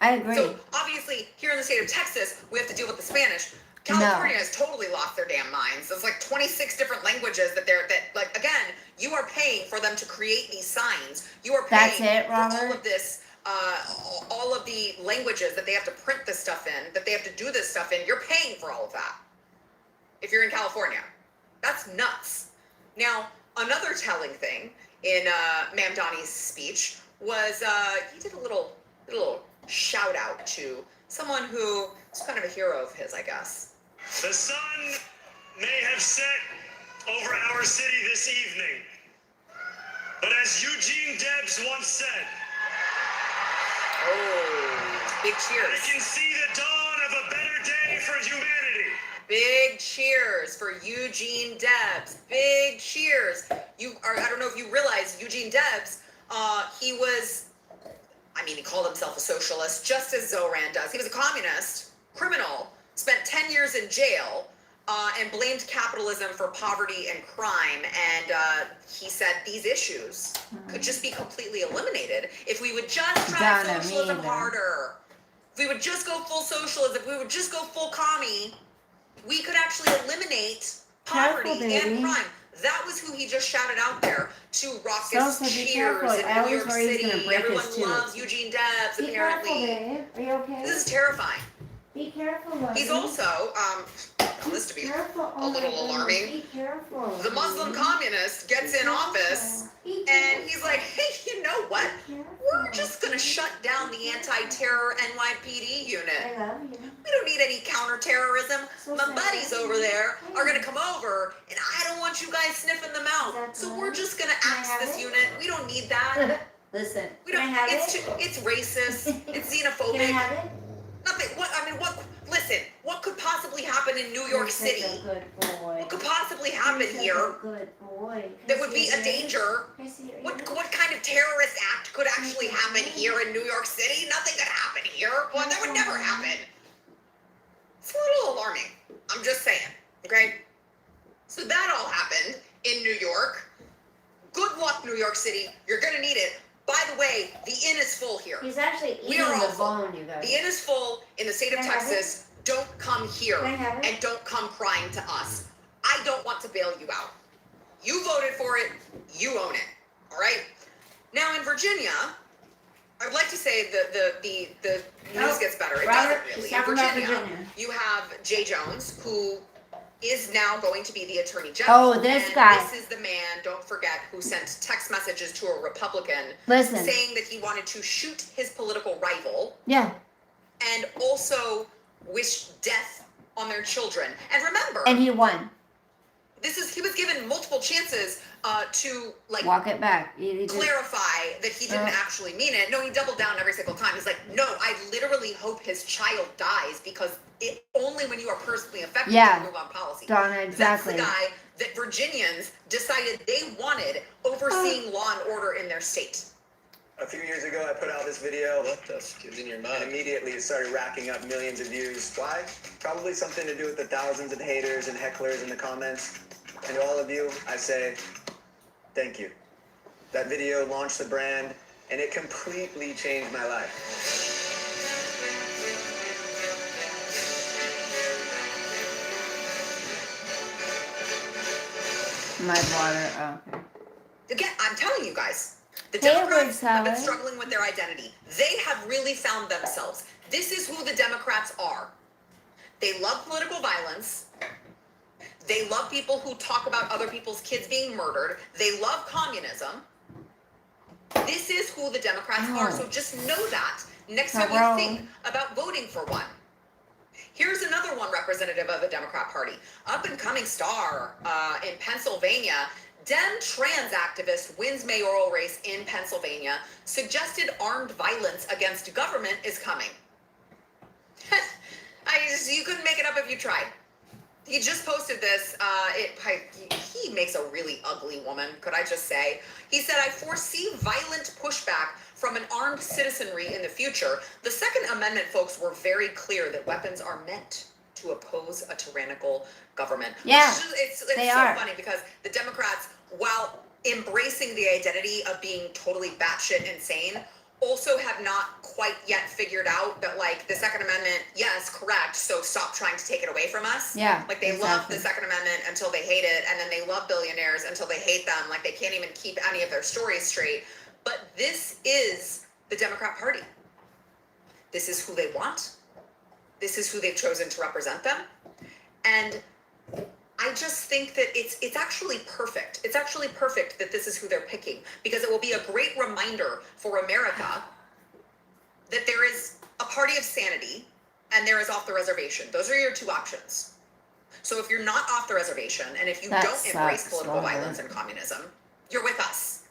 B: I agree.
C: So obviously, here in the state of Texas, we have to deal with the Spanish. California has totally lost their damn minds. There's like 26 different languages that again, you are paying for them to create these signs. You are paying for all of this, all of the languages that they have to print this stuff in, that they have to do this stuff in. You're paying for all of that. If you're in California, that's nuts. Now, another telling thing in Mamdani's speech was he did a little shout out to someone who is kind of a hero of his, I guess.
D: The sun may have set over our city this evening, but as Eugene Debs once said,
C: Oh, big cheers.
D: I can see the dawn of a better day for humanity.
C: Big cheers for Eugene Debs. Big cheers. I don't know if you realize Eugene Debs, he called himself a socialist, just as Zoran does. He was a communist, criminal, spent 10 years in jail, and blamed capitalism for poverty and crime. And he said these issues could just be completely eliminated if we would just try socialism harder. If we would just go full socialism, if we would just go full commie, we could actually eliminate poverty and crime. That was who he just shouted out there to raucous cheers in New York City. Everyone loves Eugene Debs, apparently.
B: Babe. Are you okay?
C: This is terrifying.
B: Be careful, love.
C: He's also, found this to be a little alarming.
B: Be careful.
C: The Muslim communist gets in office, and he's like, hey, you know what? We're just going to shut down the anti-terror NYPD unit.
B: I love you.
C: We don't need any counterterrorism. My buddies over there are going to come over, and I don't want you guys sniffing them out. So we're just going to axe this unit. We don't need that.
B: Listen,
C: We don't. It's racist. It's xenophobic.
B: Can I have it?
C: Nothing. Listen. What could possibly happen in New York City?
B: You're such a good boy.
C: What could possibly happen
B: You're such
C: here
B: a good boy.
C: that would be a danger?
B: Can I see your
C: What
B: ear?
C: kind of terrorist act could actually happen here in New York City? Nothing could happen here. Well, that would never happen. It's a little alarming. I'm just saying. Okay? So that all happened in New York. Good luck, New York City. You're gonna need it. By the way, the inn is full here.
B: He's actually
C: We
B: eating
C: are all
B: the
C: full.
B: bone, you guys.
C: The inn is full in the state of
B: Can I have
C: Texas. Don't come here
B: Can I have it?
C: and don't come crying to us. I don't want to bail you out. You voted for it. You own it. All right. Now in Virginia, I'd like to say the news gets better. It
B: Robert,
C: doesn't really.
B: she's
C: In
B: talking about
C: Virginia,
B: Virginia.
C: you have Jay Jones, who is now going to be the attorney general.
B: Oh, this
C: and
B: guy.
C: This is the man, don't forget, who sent text messages to a Republican
B: Listen.
C: saying that he wanted to shoot his political rival
B: Yeah.
C: and also wish death on their children. And remember,
B: And he won.
C: he was given multiple chances to like
B: Walk it back. You just,
C: clarify that he didn't actually mean it. No, he doubled down every single time. He's like, no, I literally hope his child dies because only when you are personally affected
B: Yeah.
C: do you move on policy.
B: Donna, exactly.
C: That's the guy that Virginians decided they wanted overseeing law and order in their state.
H: A few years ago, I put out this video.
I: What the f is in your
H: And
I: mind?
H: immediately it started racking up millions of views. Why? Probably something to do with the thousands of haters and hecklers in the comments. And to all of you, I say, thank you. That video launched the brand, and it completely changed my life.
B: my water. Oh, okay.
C: Again, I'm telling you guys, the
B: Hey,
C: Democrats
B: word
C: have been
B: salad.
C: struggling with their identity. They have really found themselves. This is who the Democrats are. They love political violence. They love people who talk about other people's kids being murdered. They love communism. This is who the Democrats are. So just know that next time
B: Hello.
C: you think about voting for one. Here's another one representative of the Democrat Party. Up and coming star in Pennsylvania. Dem trans activist wins mayoral race in Pennsylvania. Suggested armed violence against government is coming. You couldn't make it up if you tried. He just posted this. He makes a really ugly woman, could I just say. He said, I foresee violent pushback from an armed citizenry in the future. The Second Amendment folks were very clear that weapons are meant to oppose a tyrannical government.
B: Yeah,
C: It's
B: they
C: so
B: are.
C: funny because the Democrats, while embracing the identity of being totally batshit insane, also have not quite yet figured out that, like, the Second Amendment, yes, correct, so stop trying to take it away from us.
B: Yeah,
C: Like, they love
B: exactly.
C: the Second Amendment until they hate it, and then they love billionaires until they hate them. Like, they can't even keep any of their stories straight. But this is the Democrat Party. This is who they want. This is who they've chosen to represent them. And I just think that it's actually perfect. It's actually perfect that this is who they're picking, because it will be a great reminder for America that there is a party of sanity and there is off the reservation. Those are your two options. So if you're not off the reservation and if you
B: That
C: don't embrace
B: sucks,
C: political
B: Laura.
C: violence and communism, you're with us.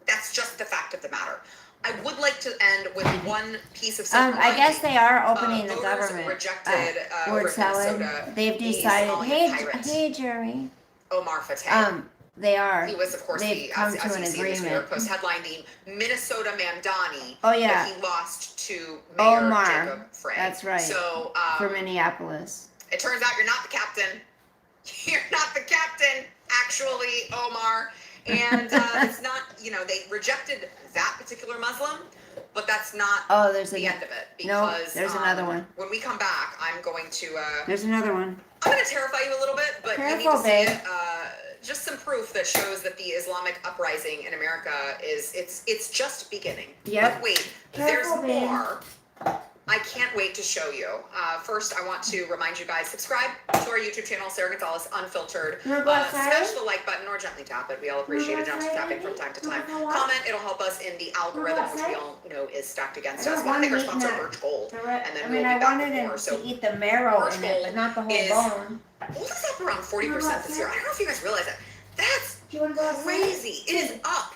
C: That's just the fact of the matter. I would like to end with one piece of silver
B: I guess
C: lining.
B: they are opening the
C: Voters
B: government.
C: rejected over
B: Word
C: in
B: salad.
C: Minnesota
B: They've
C: the
B: decided.
C: Somali pirate,
B: Hey, Jerry.
C: Omar Fateh.
B: They are.
C: He was, of course,
B: They've
C: the,
B: come
C: as
B: to
C: you
B: an
C: see in this New York
B: agreement.
C: Post headline, the Minnesota Mamdani.
B: Oh, yeah.
C: That he lost to Mayor
B: Omar.
C: Jacob Frey.
B: That's right.
C: So
B: For Minneapolis.
C: it turns out you're not the captain. You're not the captain, actually, Omar. And it's not, they rejected that particular Muslim, but that's not
B: Oh, there's
C: the
B: a
C: end of it.
B: no.
C: Because
B: There's another one.
C: when we come back, I'm going to
B: There's another one.
C: I'm going to terrify you a little bit, but you need
B: Careful,
C: to see
B: babe.
C: it. Just some proof that shows that the Islamic uprising in America it's just beginning.
B: Yep.
C: But wait,
B: Careful,
C: there's
B: babe.
C: more. I can't wait to show you. First, I want to remind you guys, subscribe to our YouTube channel, Sarah Gonzalez Unfiltered.
B: You wanna go outside?
C: Smash the like button or gently tap it. We all appreciate a gentle tapping from time to time. Comment, it'll help us in the algorithm, which we all know is stacked against
B: I
C: us.
B: don't
C: I want to thank our
B: wanna eat
C: sponsor,
B: that.
C: Birch Gold. And then
B: I
C: we'll
B: mean, I
C: be back
B: wanted
C: with
B: him
C: more. So
B: to eat the marrow
C: Birch
B: in it, but
C: Gold
B: not the whole
C: is-
B: bone.
C: gold is up around 40% this year. I don't know if you guys realize that. That's
B: Do you want to go outside?
C: crazy. It is up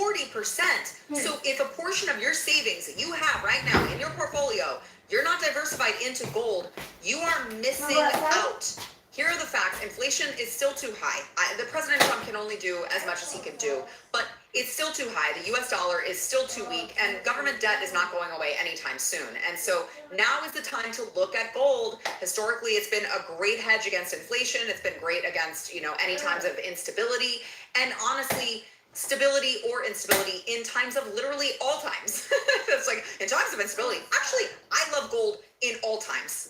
C: 40%. So if a portion of your savings that you have right now in your portfolio, you're not diversified into gold, you are missing out. Here are the facts. Inflation is still too high. The President Trump can only do as much as he can do, but it's still too high. The US dollar is still too weak, and government debt is not going away anytime soon. And so now is the time to look at gold. Historically, it's been a great hedge against inflation. It's been great against, any times of instability. And honestly, stability or instability in times of literally all times. It's like in times of instability. Actually, I love gold in all times.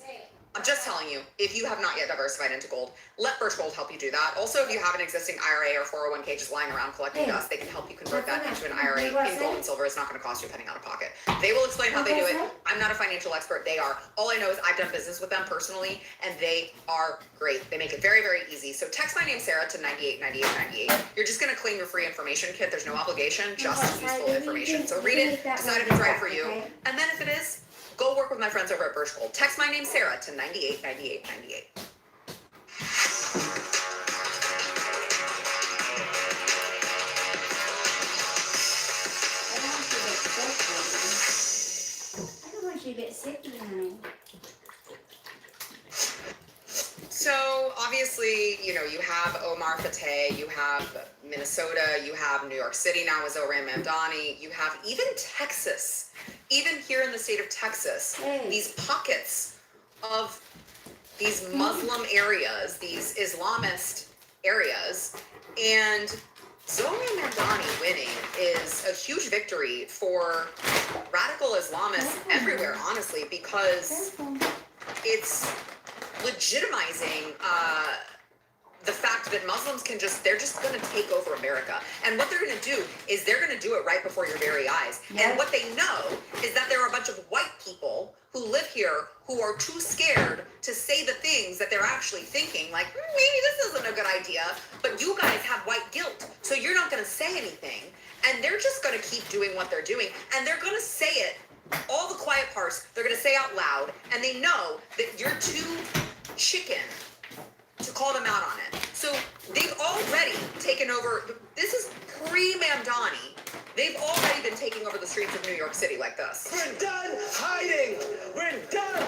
C: I'm just telling you, if you have not yet diversified into gold, let Birch Gold help you do that. Also, if you have an existing IRA or 401k just lying around collecting dust, they can help you convert that into an IRA in gold and silver. It's not going to cost you a penny out of pocket. They will explain how they do it. I'm not a financial expert. They are. All I know is I've done business with them personally, and they are great. They make it very, very easy. So text my name, Sarah, to 989898. You're just going to claim your free information kit. There's no obligation, just useful information. So read it, decide if it's right for you, and then if it is, go work with my friends over at Birch Gold. Text my name, Sarah, to 989898.
B: you get sicky, honey.
C: So obviously, you know, you have Omar Fateh, you have Minnesota, you have New York City now with Zohran Mamdani, you have even Texas, even here in the state of Texas,
B: Hey.
C: these pockets of these Muslim areas, these Islamist areas, and Zohran Mamdani winning is a huge victory for radical Islamists everywhere, honestly, because it's legitimizing the fact that Muslims can they're just going to take over America. And what they're going to do is they're going to do it right before your very eyes.
B: Yes.
C: And what they know is that there are a bunch of white people who live here who are too scared to say the things that they're actually thinking, like, maybe this isn't a good idea, but you guys have white guilt, so you're not going to say anything. And they're just going to keep doing what they're doing. And they're going to say it, all the quiet parts, they're going to say out loud, and they know that you're too chicken to call them out on it. So they've already taken over. This is pre-Mamdani. They've already been taking over the streets of New York City like this.
I: We're done hiding. We're done.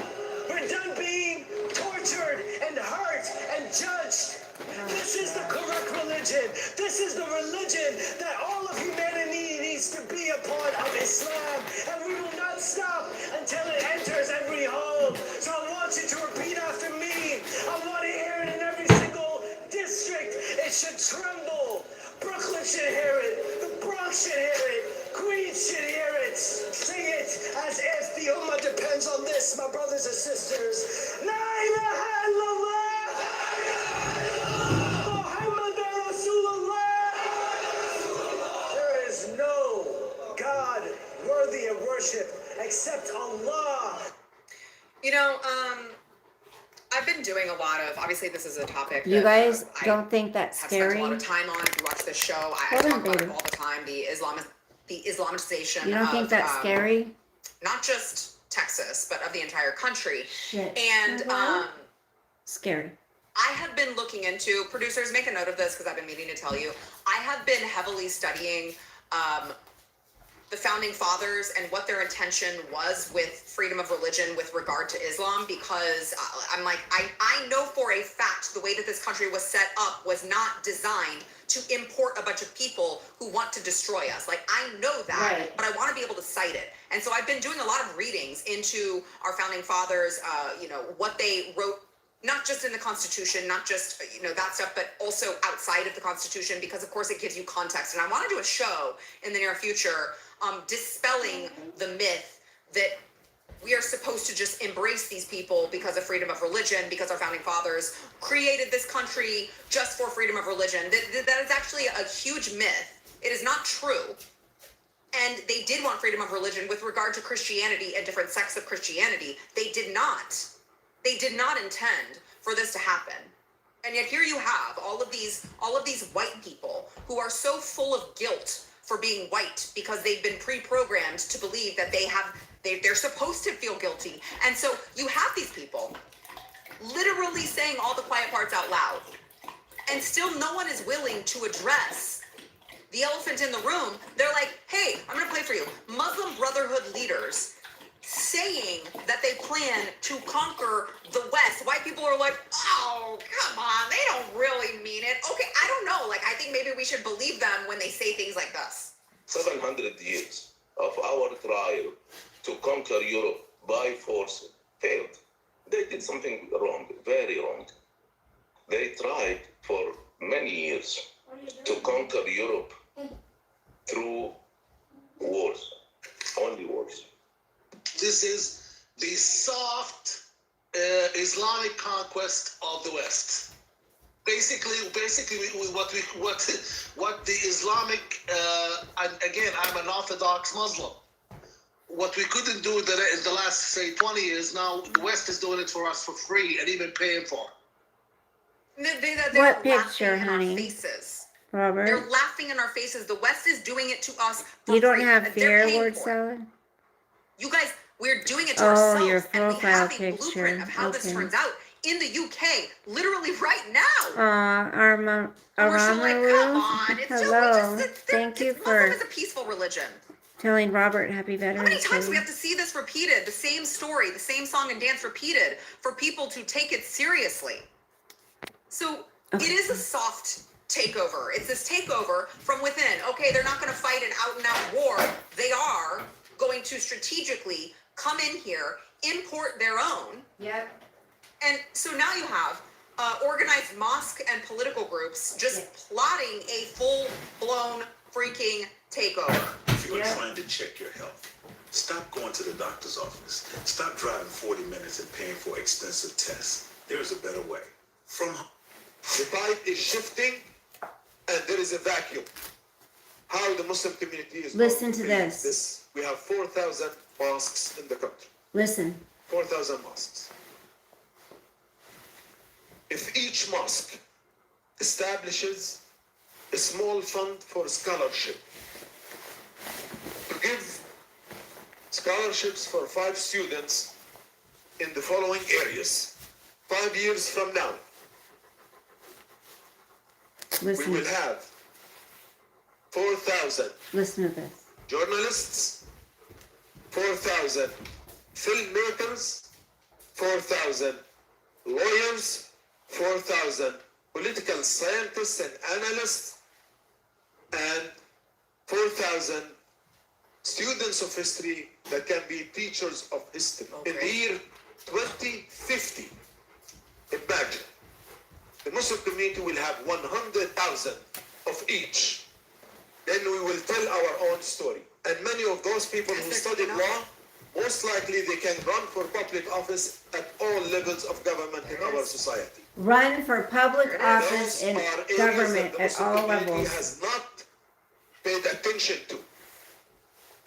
I: We're done being tortured and hurt and judged. This is the correct religion. This is the religion that all of humanity needs to be a part of, Islam. And we will not stop until it enters every home. So I want you to repeat after me. I want to hear it in every single district. It should tremble. Brooklyn should hear it. The Bronx should hear it. Queens should hear it. Sing it as if the Ummah depends on this, my brothers and sisters. La ilaha illallah. Muhammadan Rasulullah. There is no God worthy of worship except Allah.
C: You know, I've been doing a lot of, obviously this is a topic
B: You
C: that,
B: guys
C: I
B: don't think that's
C: have spent a
B: scary?
C: lot of time on. If you watch this show, I
B: Hold on,
C: talk about it
B: baby.
C: all the time, the Islamization
B: You don't think
C: of,
B: that's scary?
C: not just Texas, but of the entire country.
B: Shit.
C: And
B: Scary.
C: I have been looking into, producers, make a note of this because I've been meaning to tell you. I have been heavily studying the founding fathers and what their intention was with freedom of religion with regard to Islam, because I'm like, I know for a fact the way that this country was set up was not designed to import a bunch of people who want to destroy us. Like, I know that,
B: Right.
C: but I want to be able to cite it. And so I've been doing a lot of readings into our founding fathers, you know, what they wrote, not just in the Constitution, not just, you know, that stuff, but also outside of the Constitution, because of course it gives you context. And I want to do a show in the near future dispelling the myth that we are supposed to just embrace these people because of freedom of religion, because our founding fathers created this country just for freedom of religion. That is actually a huge myth. It is not true. And they did want freedom of religion with regard to Christianity and different sects of Christianity. They did not. They did not intend for this to happen. And yet here you have all of these white people who are so full of guilt for being white because they've been pre-programmed to believe that they're supposed to feel guilty. And so you have these people literally saying all the quiet parts out loud. And still no one is willing to address the elephant in the room. They're like, hey, I'm gonna play for you. Muslim Brotherhood leaders saying that they plan to conquer the West. White people are like, oh, come on, they don't really mean it. Okay, I don't know. Like, I think maybe we should believe them when they say things like this.
J: 700 years of our trial to conquer Europe by force failed. They did something wrong, very wrong. They tried for many years to conquer Europe through wars, only wars.
I: This is the soft Islamic conquest of the West. Basically, what the Islamic and again, I'm an Orthodox Muslim. What we couldn't do in the last, say, 20 years, now the West is doing it for us for free and even paying for it.
C: They're
B: What picture,
C: laughing in
B: honey?
C: our faces.
B: Robert?
C: They're laughing in our faces. The West is doing it to us for
B: You don't
C: free,
B: have
C: and they're
B: fear,
C: paying
B: word
C: for it.
B: salad?
C: You guys, we're doing it to
B: Oh,
C: ourselves,
B: your
C: and we
B: profile
C: have a
B: picture.
C: blueprint of how this
B: Okay.
C: turns out in the UK, literally right now.
B: Arma
C: And we're still like, come
B: Aramaru?
C: on, it's
B: Hello.
C: just,
B: Thank you
C: Muslim
B: for
C: is a peaceful religion.
B: telling Robert Happy
C: How many
B: Veterans
C: times do we
B: Day.
C: have to see this repeated? The same story, the same song and dance repeated for people to take it seriously. So
B: Okay.
C: it is a soft takeover. It's this takeover from within. Okay, they're not going to fight an out and out war. They are going to strategically come in here, import their own.
A: Yep.
C: And so now you have organized mosque and political groups just plotting a full-blown freaking takeover.
K: If you're
A: Yeah.
K: trying to check your health, stop going to the doctor's office. Stop driving 40 minutes and paying for expensive tests. There is a better way. From home.
L: The tide is shifting and there is a vacuum. How the Muslim community is
B: Listen
L: going
B: to
L: be
B: this.
L: We have 4,000 mosques in the country.
B: Listen.
L: 4,000 mosques. If each mosque establishes a small fund for scholarship, to give scholarships for 5 students in the following areas, 5 years from now,
B: Listen.
L: we will have 4,000
B: Listen to this.
L: journalists, 4,000 filmmakers, 4,000 lawyers, 4,000 political scientists and analysts, and 4,000 students of history that can be teachers of history. In the year 2050, imagine, the Muslim community will have 100,000 of each. Then we will tell our own story. And many of those people who studied law, most likely they can run for public office at all levels of government in our society.
B: Run for public office
L: Those
B: in
L: are areas
B: government
L: that the
B: at
L: Muslim
B: all
L: community
B: levels.
L: has not paid attention to.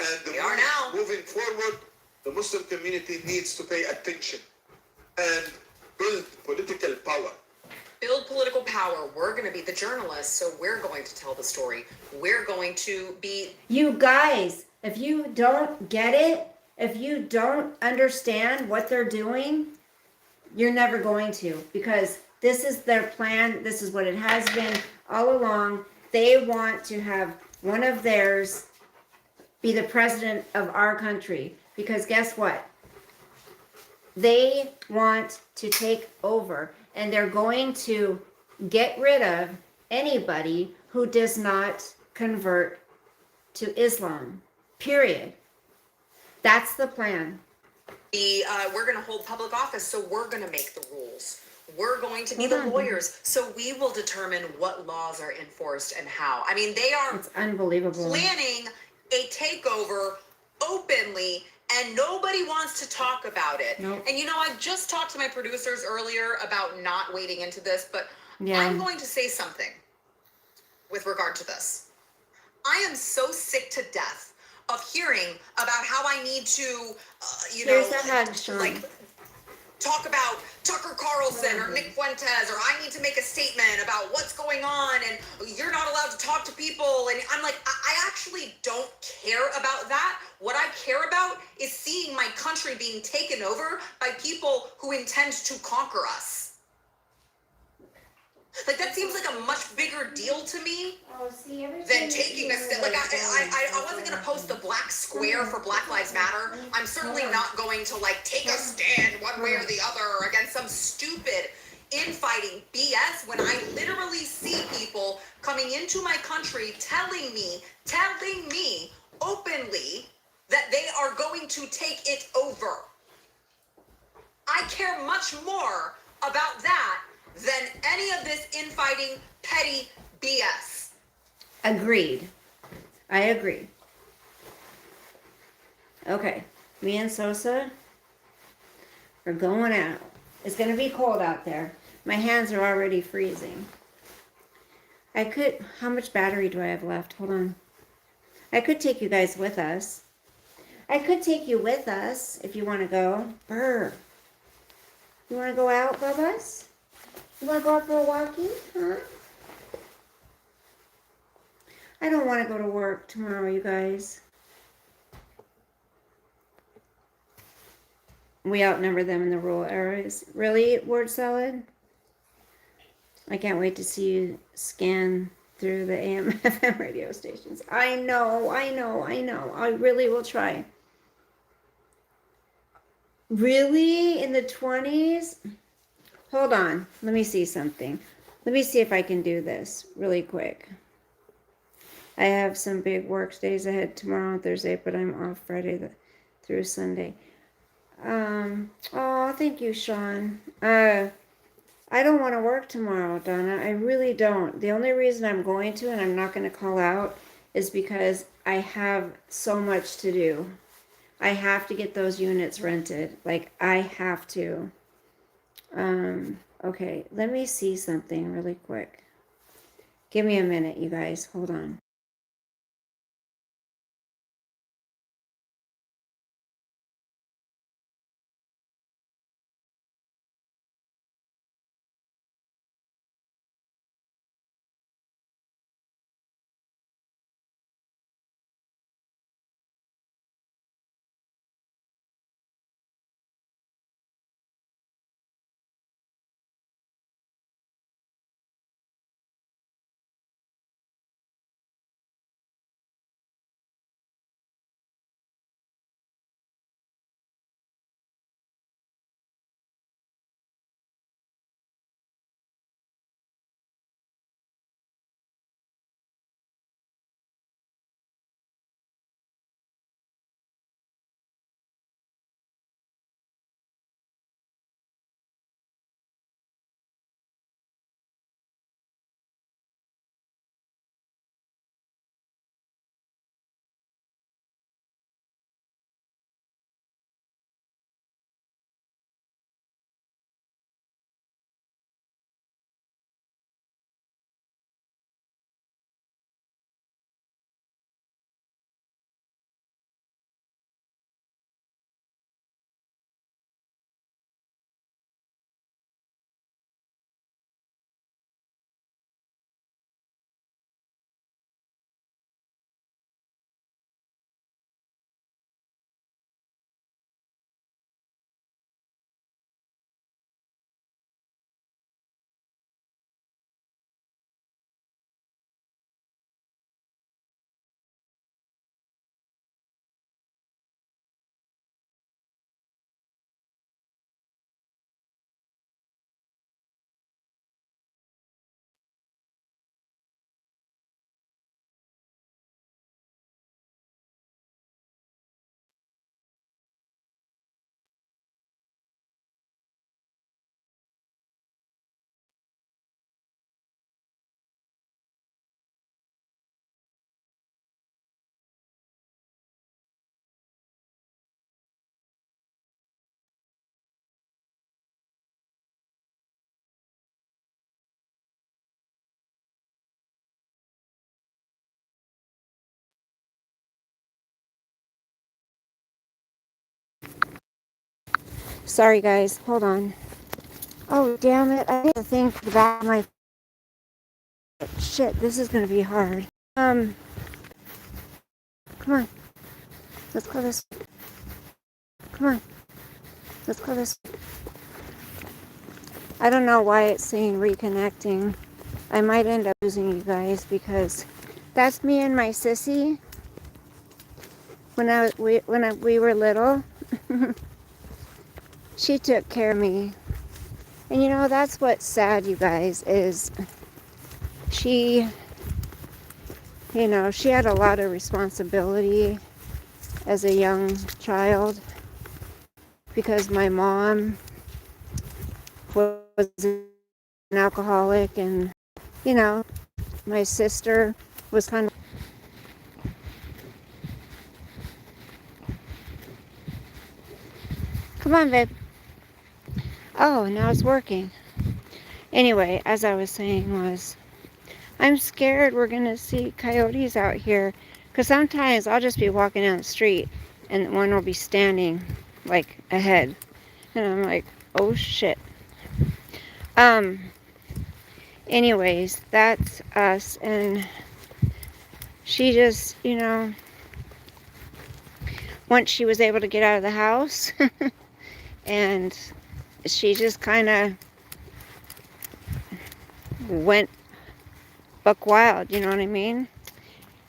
L: And
C: They are now.
L: moving forward, the Muslim community needs to pay attention and build political power.
C: Build political power. We're going to be the journalists, so we're going to tell the story. We're going to be
B: You guys, if you don't get it, if you don't understand what they're doing, you're never going to, because this is their plan. This is what it has been all along. They want to have one of theirs be the president of our country, because guess what? They want to take over, and they're going to get rid of anybody who does not convert to Islam. Period. That's the plan.
C: we're going to hold public office, so we're going to make the rules. We're going to be
B: Hold
C: the
B: on.
C: lawyers, so we will determine what laws are enforced and how. I mean, they are
B: It's unbelievable.
C: planning a takeover openly, and nobody wants to talk about it.
B: Nope.
C: And I just talked to my producers earlier about not wading into this, but
B: Yeah.
C: I'm going to say something with regard to this. I am so sick to death of hearing about how I need to,
B: Here's a hug, Sean.
C: like talk about Tucker Carlson or Nick Fuentes, or I need to make a statement about what's going on and you're not allowed to talk to people. And I'm like, I actually don't care about that. What I care about is seeing my country being taken over by people who intend to conquer us. Like, that seems like a much bigger deal to me than taking a step. Like, I wasn't going to post the black square for Black Lives Matter. I'm certainly not going to, like, take a stand one way or the other against some stupid infighting BS when I literally see people coming into my country telling me openly that they are going to take it over. I care much more about that than any of this infighting, petty BS.
B: Agreed. I agree. Okay. Me and Sosa are going out. It's going to be cold out there. My hands are already freezing. How much battery do I have left? Hold on. I could take you guys with us. I could take you with us if you want to go. Brr. You want to go out, Bubba's? You want to go out for a walkie? Huh? I don't want to go to work tomorrow, you guys. We outnumber them in the rural areas. Really, word salad? I can't wait to see you scan through the AM FM radio stations. I know. I really will try. Really? In the 20s? Hold on. Let me see something. Let me see if I can do this really quick. I have some big work days ahead tomorrow and Thursday, but I'm off Friday through Sunday. Oh, thank you, Sean. I don't want to work tomorrow, Donna. I really don't. The only reason I'm going to, and I'm not going to call out, is because I have so much to do. I have to get those units rented. Like, I have to. Okay, let me see something really quick. Give me a minute, you guys. Hold on. Sorry, guys. Hold on. Oh, damn it. I need to think the back of my... Shit, this is going to be hard. Come on. Let's go this way. Come on. Let's go this way. I don't know why it's saying reconnecting. I might end up losing you guys because that's me and my sissy. When we were little, she took care of me. And you know, that's what's sad, you guys, is she, you know, she had a lot of responsibility as a young child because my mom was an alcoholic, and, you know, my sister was kind of... Come on, babe. Oh, now it's working. Anyway, as I was saying was, I'm scared we're going to see coyotes out here. Because sometimes I'll just be walking down the street and one will be standing, like, ahead. And I'm like, oh, shit. Anyways, that's us. And she just, you know, once she was able to get out of the house, and she just kind of went buck wild, you know what I mean?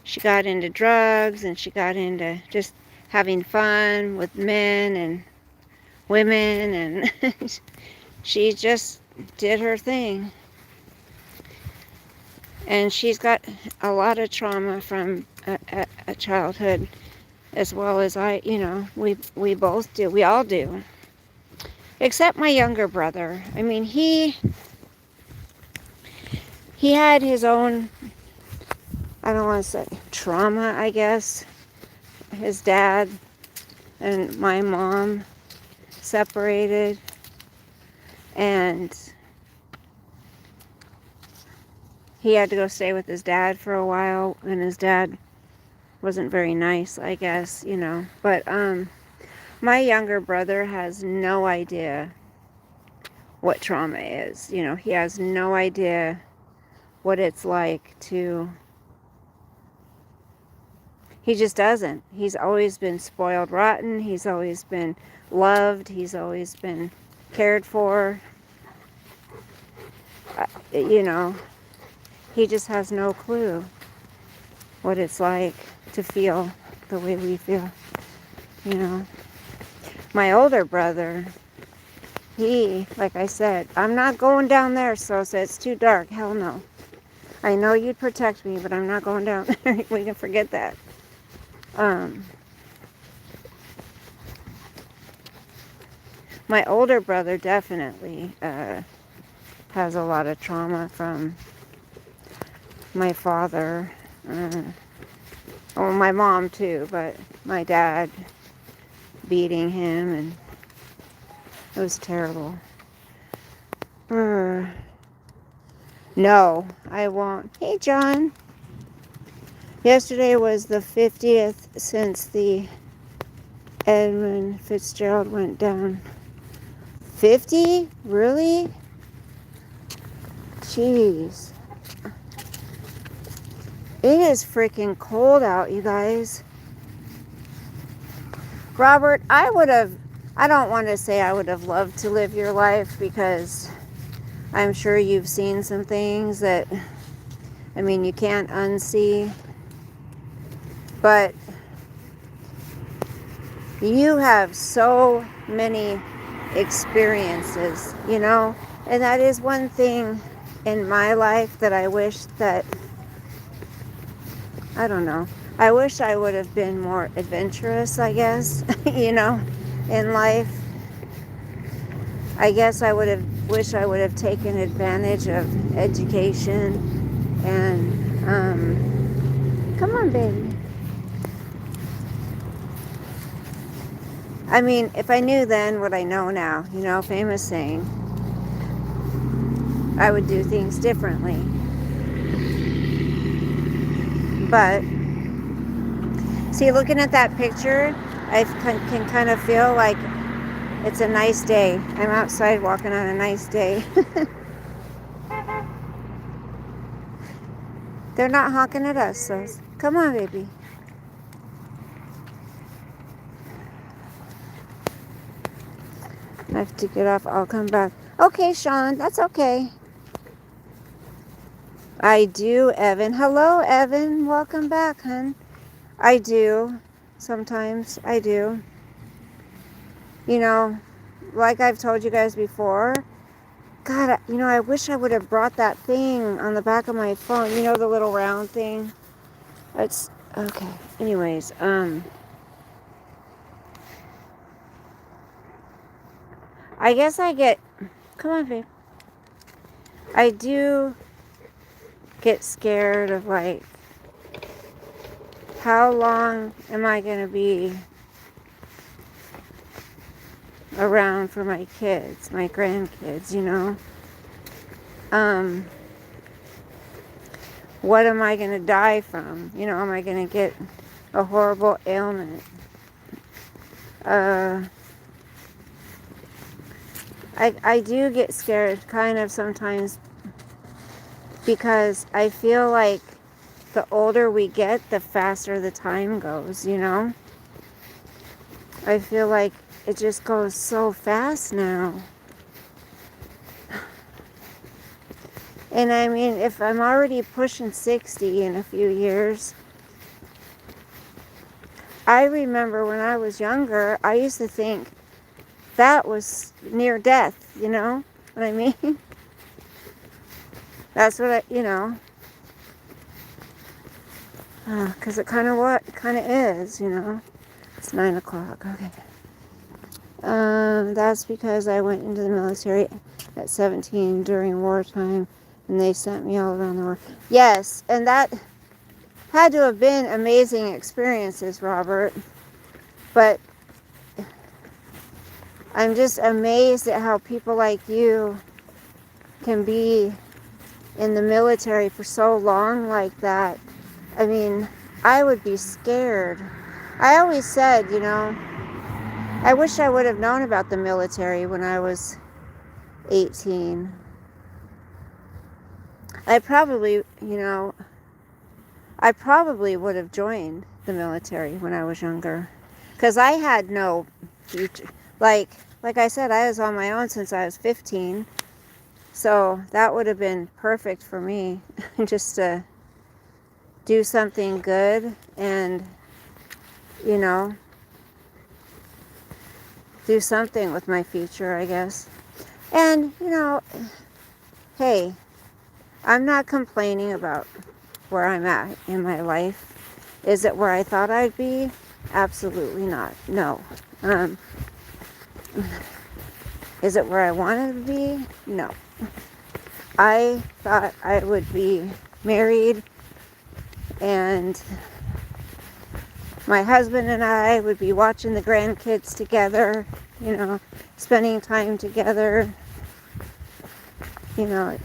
B: She got into drugs and she got into just having fun with men and women, and she just did her thing. And she's got a lot of trauma from a childhood, as well as we both do. We all do. Except my younger brother. I mean, he had his own, I don't want to say trauma, I guess. His dad and my mom separated, and he had to go stay with his dad for a while, and his dad wasn't very nice, I guess, But my younger brother has no idea what trauma is. He has no idea what it's like to... He just doesn't. He's always been spoiled rotten. He's always been loved. He's always been cared for. He just has no clue what it's like to feel the way we feel. My older brother, he, like I said, I'm not going down there, Sosa. It's too dark. Hell no. I know you'd protect me, but I'm not going down there. We can forget that. My older brother definitely has a lot of trauma from my father. My mom too, but my dad beating him, and it was terrible. No, I won't. Hey, John. Yesterday was the 50th since the Edmund Fitzgerald went down. 50? Really? Jeez. It is freaking cold out, you guys. Robert, I don't want to say I would have loved to live your life, because I'm sure you've seen some things that, you can't unsee. But you have so many experiences, and that is one thing in my life that I wish that, I don't know, I wish I would have been more adventurous, I guess, in life. I guess I wish I would have taken advantage of education and, come on, baby. If I knew then what I know now, famous saying, I would do things differently. But, see, looking at that picture, I can kind of feel like it's a nice day. I'm outside walking on a nice day. They're not honking at us, so come on, baby. I have to get off. I'll come back. Okay, Sean, that's okay. I do, Evan. Hello, Evan. Welcome back, hon. I do. Sometimes I do. Like I've told you guys before, God, I wish I would have brought that thing on the back of my phone. The little round thing. It's okay. Anyways, I guess come on, babe. I do get scared of, how long am I going to be around for my kids, my grandkids, What am I going to die from? Am I going to get a horrible ailment? I do get scared kind of sometimes, because I feel like the older we get, the faster the time goes, I feel like it just goes so fast now. And I mean, if I'm already pushing 60 in a few years, I remember when I was younger, I used to think that was near death, you know what I mean? That's what because it kind of is, you know. It's 9 o'clock, okay. That's because I went into the military at 17 during wartime, and they sent me all around the world. Yes, and that had to have been amazing experiences, Robert. But I'm just amazed at how people like you can be in the military for so long like that. I mean, I would be scared. I always said, you know, I wish I would have known about the military when I was 18. I probably would have joined the military when I was younger. Because I had no future. Like I said, I was on my own since I was 15. So that would have been perfect for me. Just to do something good and, you know, do something with my future, I guess. And, you know, hey, I'm not complaining about where I'm at in my life. Is it where I thought I'd be? Absolutely not. No. Is it where I wanted to be? No. I thought I would be married and my husband and I would be watching the grandkids together, you know, spending time together. You know,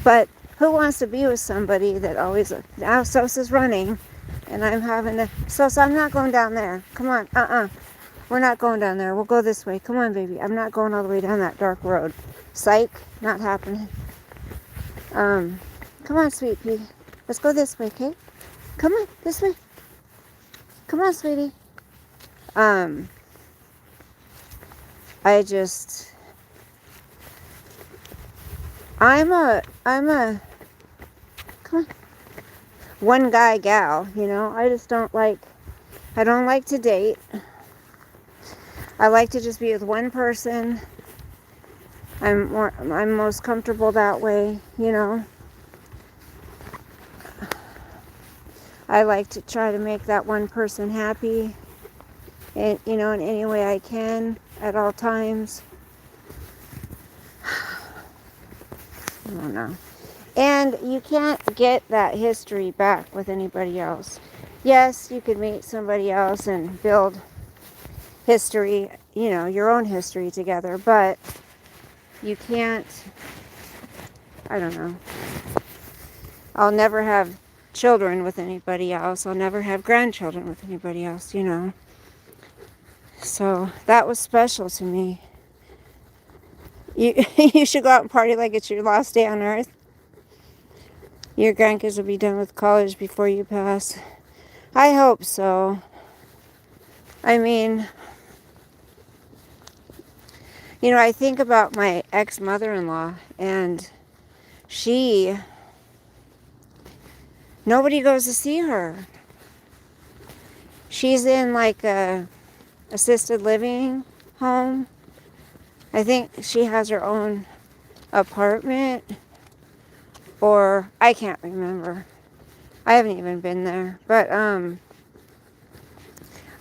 B: but who wants to be with somebody that always, now Sosa's running and I'm having to, Sosa, I'm not going down there. Come on, we're not going down there. We'll go this way. Come on, baby. I'm not going all the way down that dark road. Psych, not happening. Come on, sweet pea. Let's go this way, okay? Come on, this way. Come on, sweetie. I'm a, come on, one guy gal, you know. I don't like to date. I like to just be with one person. I'm most comfortable that way, you know. I like to try to make that one person happy, and, you know, in any way I can at all times. I don't know. And you can't get that history back with anybody else. Yes, you could meet somebody else and build history, you know, your own history together, but you can't, I don't know. I'll never have children with anybody else. I'll never have grandchildren with anybody else, you know. So that was special to me. You should go out and party like it's your last day on earth. Your grandkids will be done with college before you pass. I hope so. I mean, you know, I think about my ex-mother-in-law, and nobody goes to see her. She's in like a assisted living home. I think she has her own apartment, or I can't remember. I haven't even been there, but I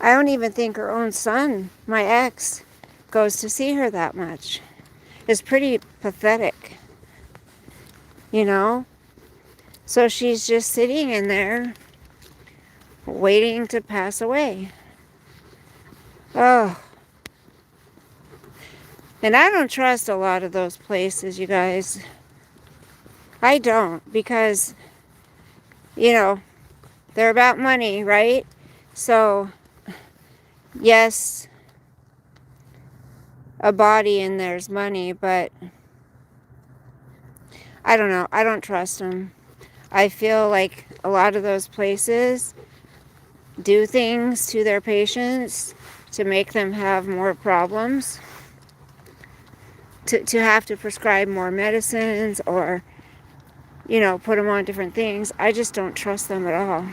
B: don't even think her own son, my ex, goes to see her that much. It's pretty pathetic, you know? So she's just sitting in there waiting to pass away. Oh. And I don't trust a lot of those places, you guys. I don't, because, you know, they're about money, right? So, yes, a body and there's money, but I don't know. I don't trust them. I feel like a lot of those places do things to their patients to make them have more problems. to have to prescribe more medicines or, you know, put them on different things. I just don't trust them at all.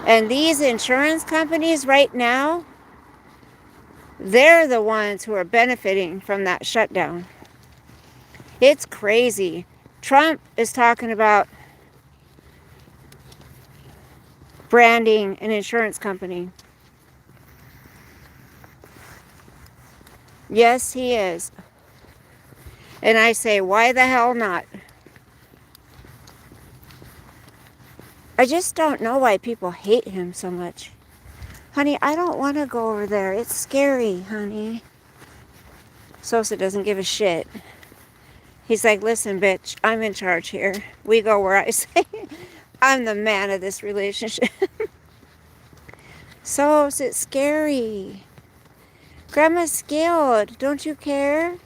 B: And these insurance companies right now, they're the ones who are benefiting from that shutdown. It's crazy. Trump is talking about branding an insurance company. Yes, he is. And I say, why the hell not? I just don't know why people hate him so much. Honey, I don't want to go over there. It's scary, honey. Sosa doesn't give a shit. He's like, listen, bitch, I'm in charge here. We go where I say. I'm the man of this relationship. Sosa, it's scary. Grandma's scared. Don't you care?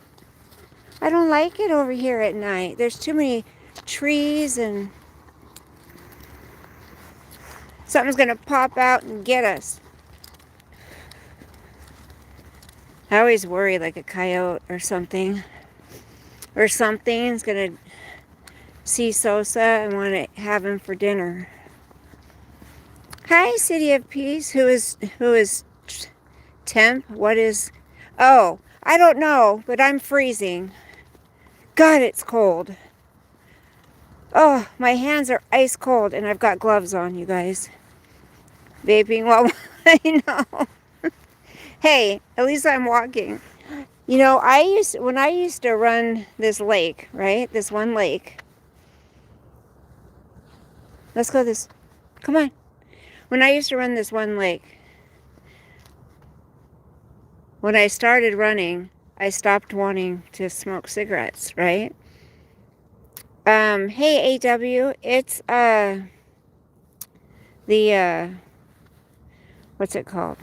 B: I don't like it over here at night. There's too many trees and something's going to pop out and get us. I always worry like a coyote or something. Or something's going to see Sosa and want to have him for dinner. Hi, City of Peace. Who is temp? What is... Oh, I don't know, but I'm freezing. God, it's cold. Oh, my hands are ice cold and I've got gloves on, you guys. Vaping while I know. Hey, at least I'm walking. You know, when I used to run this lake, right? This one lake. Let's go this. Come on. When I used to run this one lake, when I started running, I stopped wanting to smoke cigarettes, right? Hey, AW, it's, what's it called?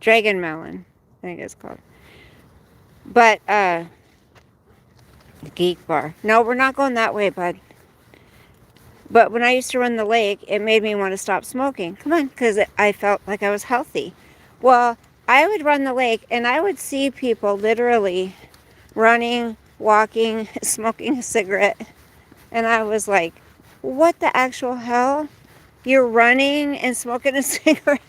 B: Dragon melon, I think it's called. But, the Geek Bar. No, we're not going that way, bud. But when I used to run the lake, it made me want to stop smoking. Come on, because I felt like I was healthy. Well, I would run the lake, and I would see people literally running, walking, smoking a cigarette. And I was like, what the actual hell? You're running and smoking a cigarette?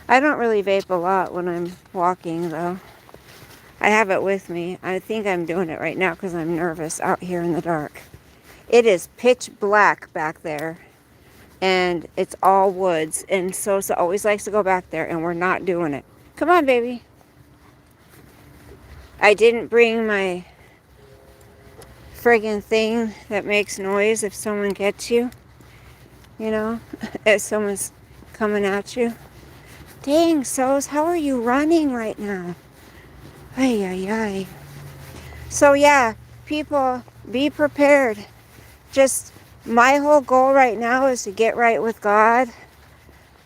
B: I don't really vape a lot when I'm walking, though. I have it with me. I think I'm doing it right now because I'm nervous out here in the dark. It is pitch black back there. And it's all woods. And Sosa always likes to go back there, and we're not doing it. Come on, baby. I didn't bring my friggin' thing that makes noise if someone gets you. You know, if someone's coming at you. Dang, Sos, how are you running right now? Ay, ay, ay. So yeah, people, be prepared. Just, my whole goal right now is to get right with God.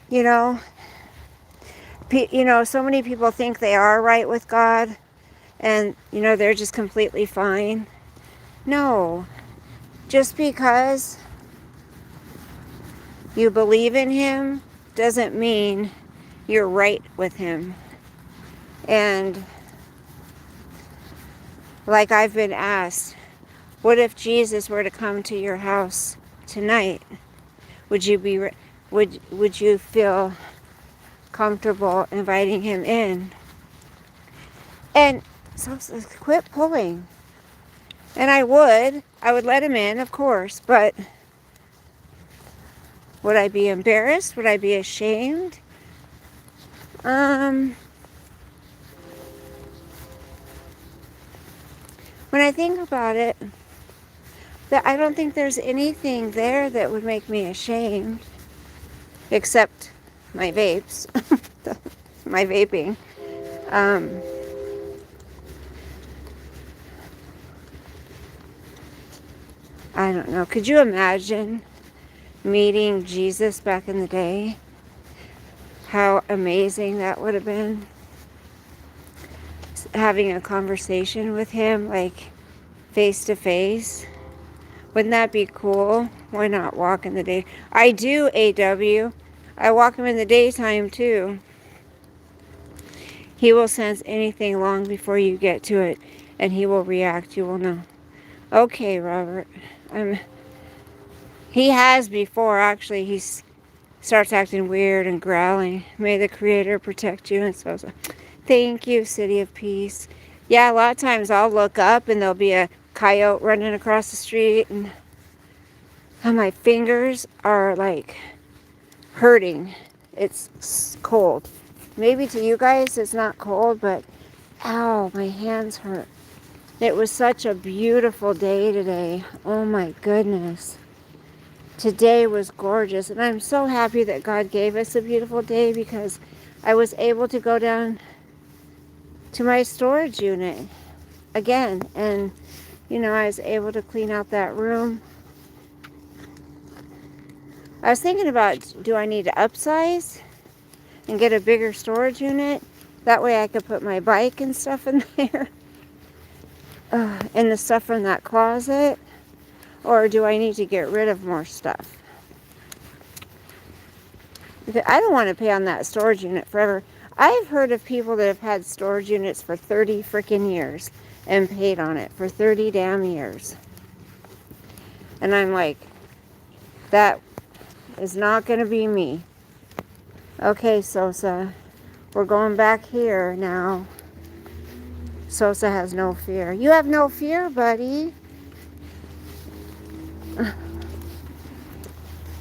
B: You know, so many people think they are right with God. And, you know, they're just completely fine. No. Just because you believe in Him doesn't mean you're right with Him. And like I've been asked, what if Jesus were to come to your house tonight? Would you would you feel comfortable inviting Him in? And so quit pulling. And I would let Him in, of course, but would I be embarrassed? Would I be ashamed? When I think about it, that I don't think there's anything there that would make me ashamed, except my vapes, my vaping. I don't know. Could you imagine meeting Jesus back in the day? How amazing that would have been. Having a conversation with Him, like face to face. Wouldn't that be cool? Why not walk in the day? I do, AW. I walk Him in the daytime too. He will sense anything long before you get to it, and he will react. You will know. Okay, Robert. He has before, actually. He starts acting weird and growling. May the Creator protect you. And so, thank you, City of Peace. Yeah, a lot of times I'll look up and there'll be a coyote running across the street, and my fingers are like hurting. It's cold. Maybe to you guys it's not cold, but ow, my hands hurt. It was such a beautiful day today. Oh my goodness. Today was gorgeous, and I'm so happy that God gave us a beautiful day because I was able to go down to my storage unit again, and I was able to clean out that room. I was thinking about, do I need to upsize and get a bigger storage unit? That way I could put my bike and stuff in there, and the stuff from that closet. Or do I need to get rid of more stuff? I don't want to pay on that storage unit forever. I've heard of people that have had storage units for 30 freaking years and paid on it for 30 damn years. And I'm like, that is not going to be me. Okay, Sosa, we're going back here now. Sosa has no fear. You have no fear, buddy.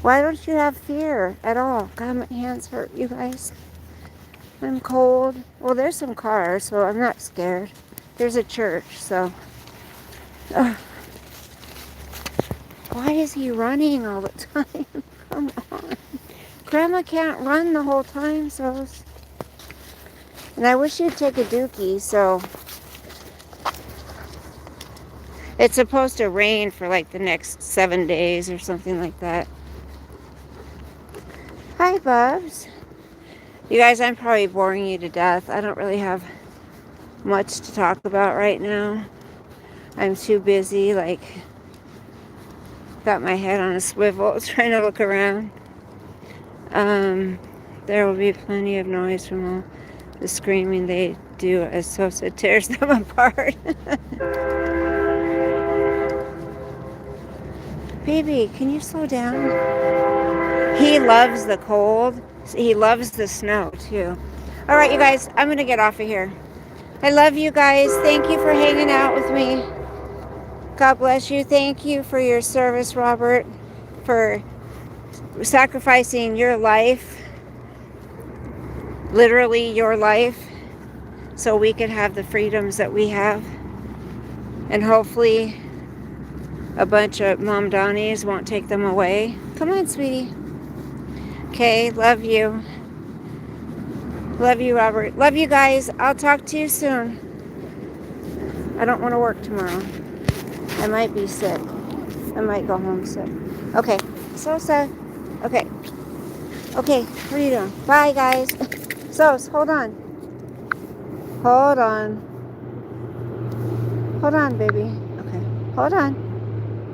B: Why don't you have fear at all? God, my hands hurt, you guys. I'm cold. Well, there's some cars, so I'm not scared. There's a church, so. Why is he running all the time? Come on. Grandma can't run the whole time, so. And I wish you'd take a dookie, so. It's supposed to rain for like the next 7 days or something like that. Hi, Bubs. You guys, I'm probably boring you to death. I don't really have much to talk about right now. I'm too busy, like, got my head on a swivel, trying to look around. There will be plenty of noise from all the screaming they do as Sosa tears them apart. Baby, can you slow down? He loves the cold. He loves the snow, too. All right, you guys, I'm going to get off of here. I love you guys. Thank you for hanging out with me. God bless you. Thank you for your service, Robert, for sacrificing your life, literally your life, so we could have the freedoms that we have. And hopefully a bunch of Mom Donnies won't take them away. Come on, sweetie. Okay, love you. Love you, Robert. Love you guys. I'll talk to you soon. I don't want to work tomorrow. I might be sick. I might go home sick. Okay, Sosa. Okay. Okay, what are you doing? Bye, guys. Sos, hold on. Hold on. Hold on, baby. Okay, hold on.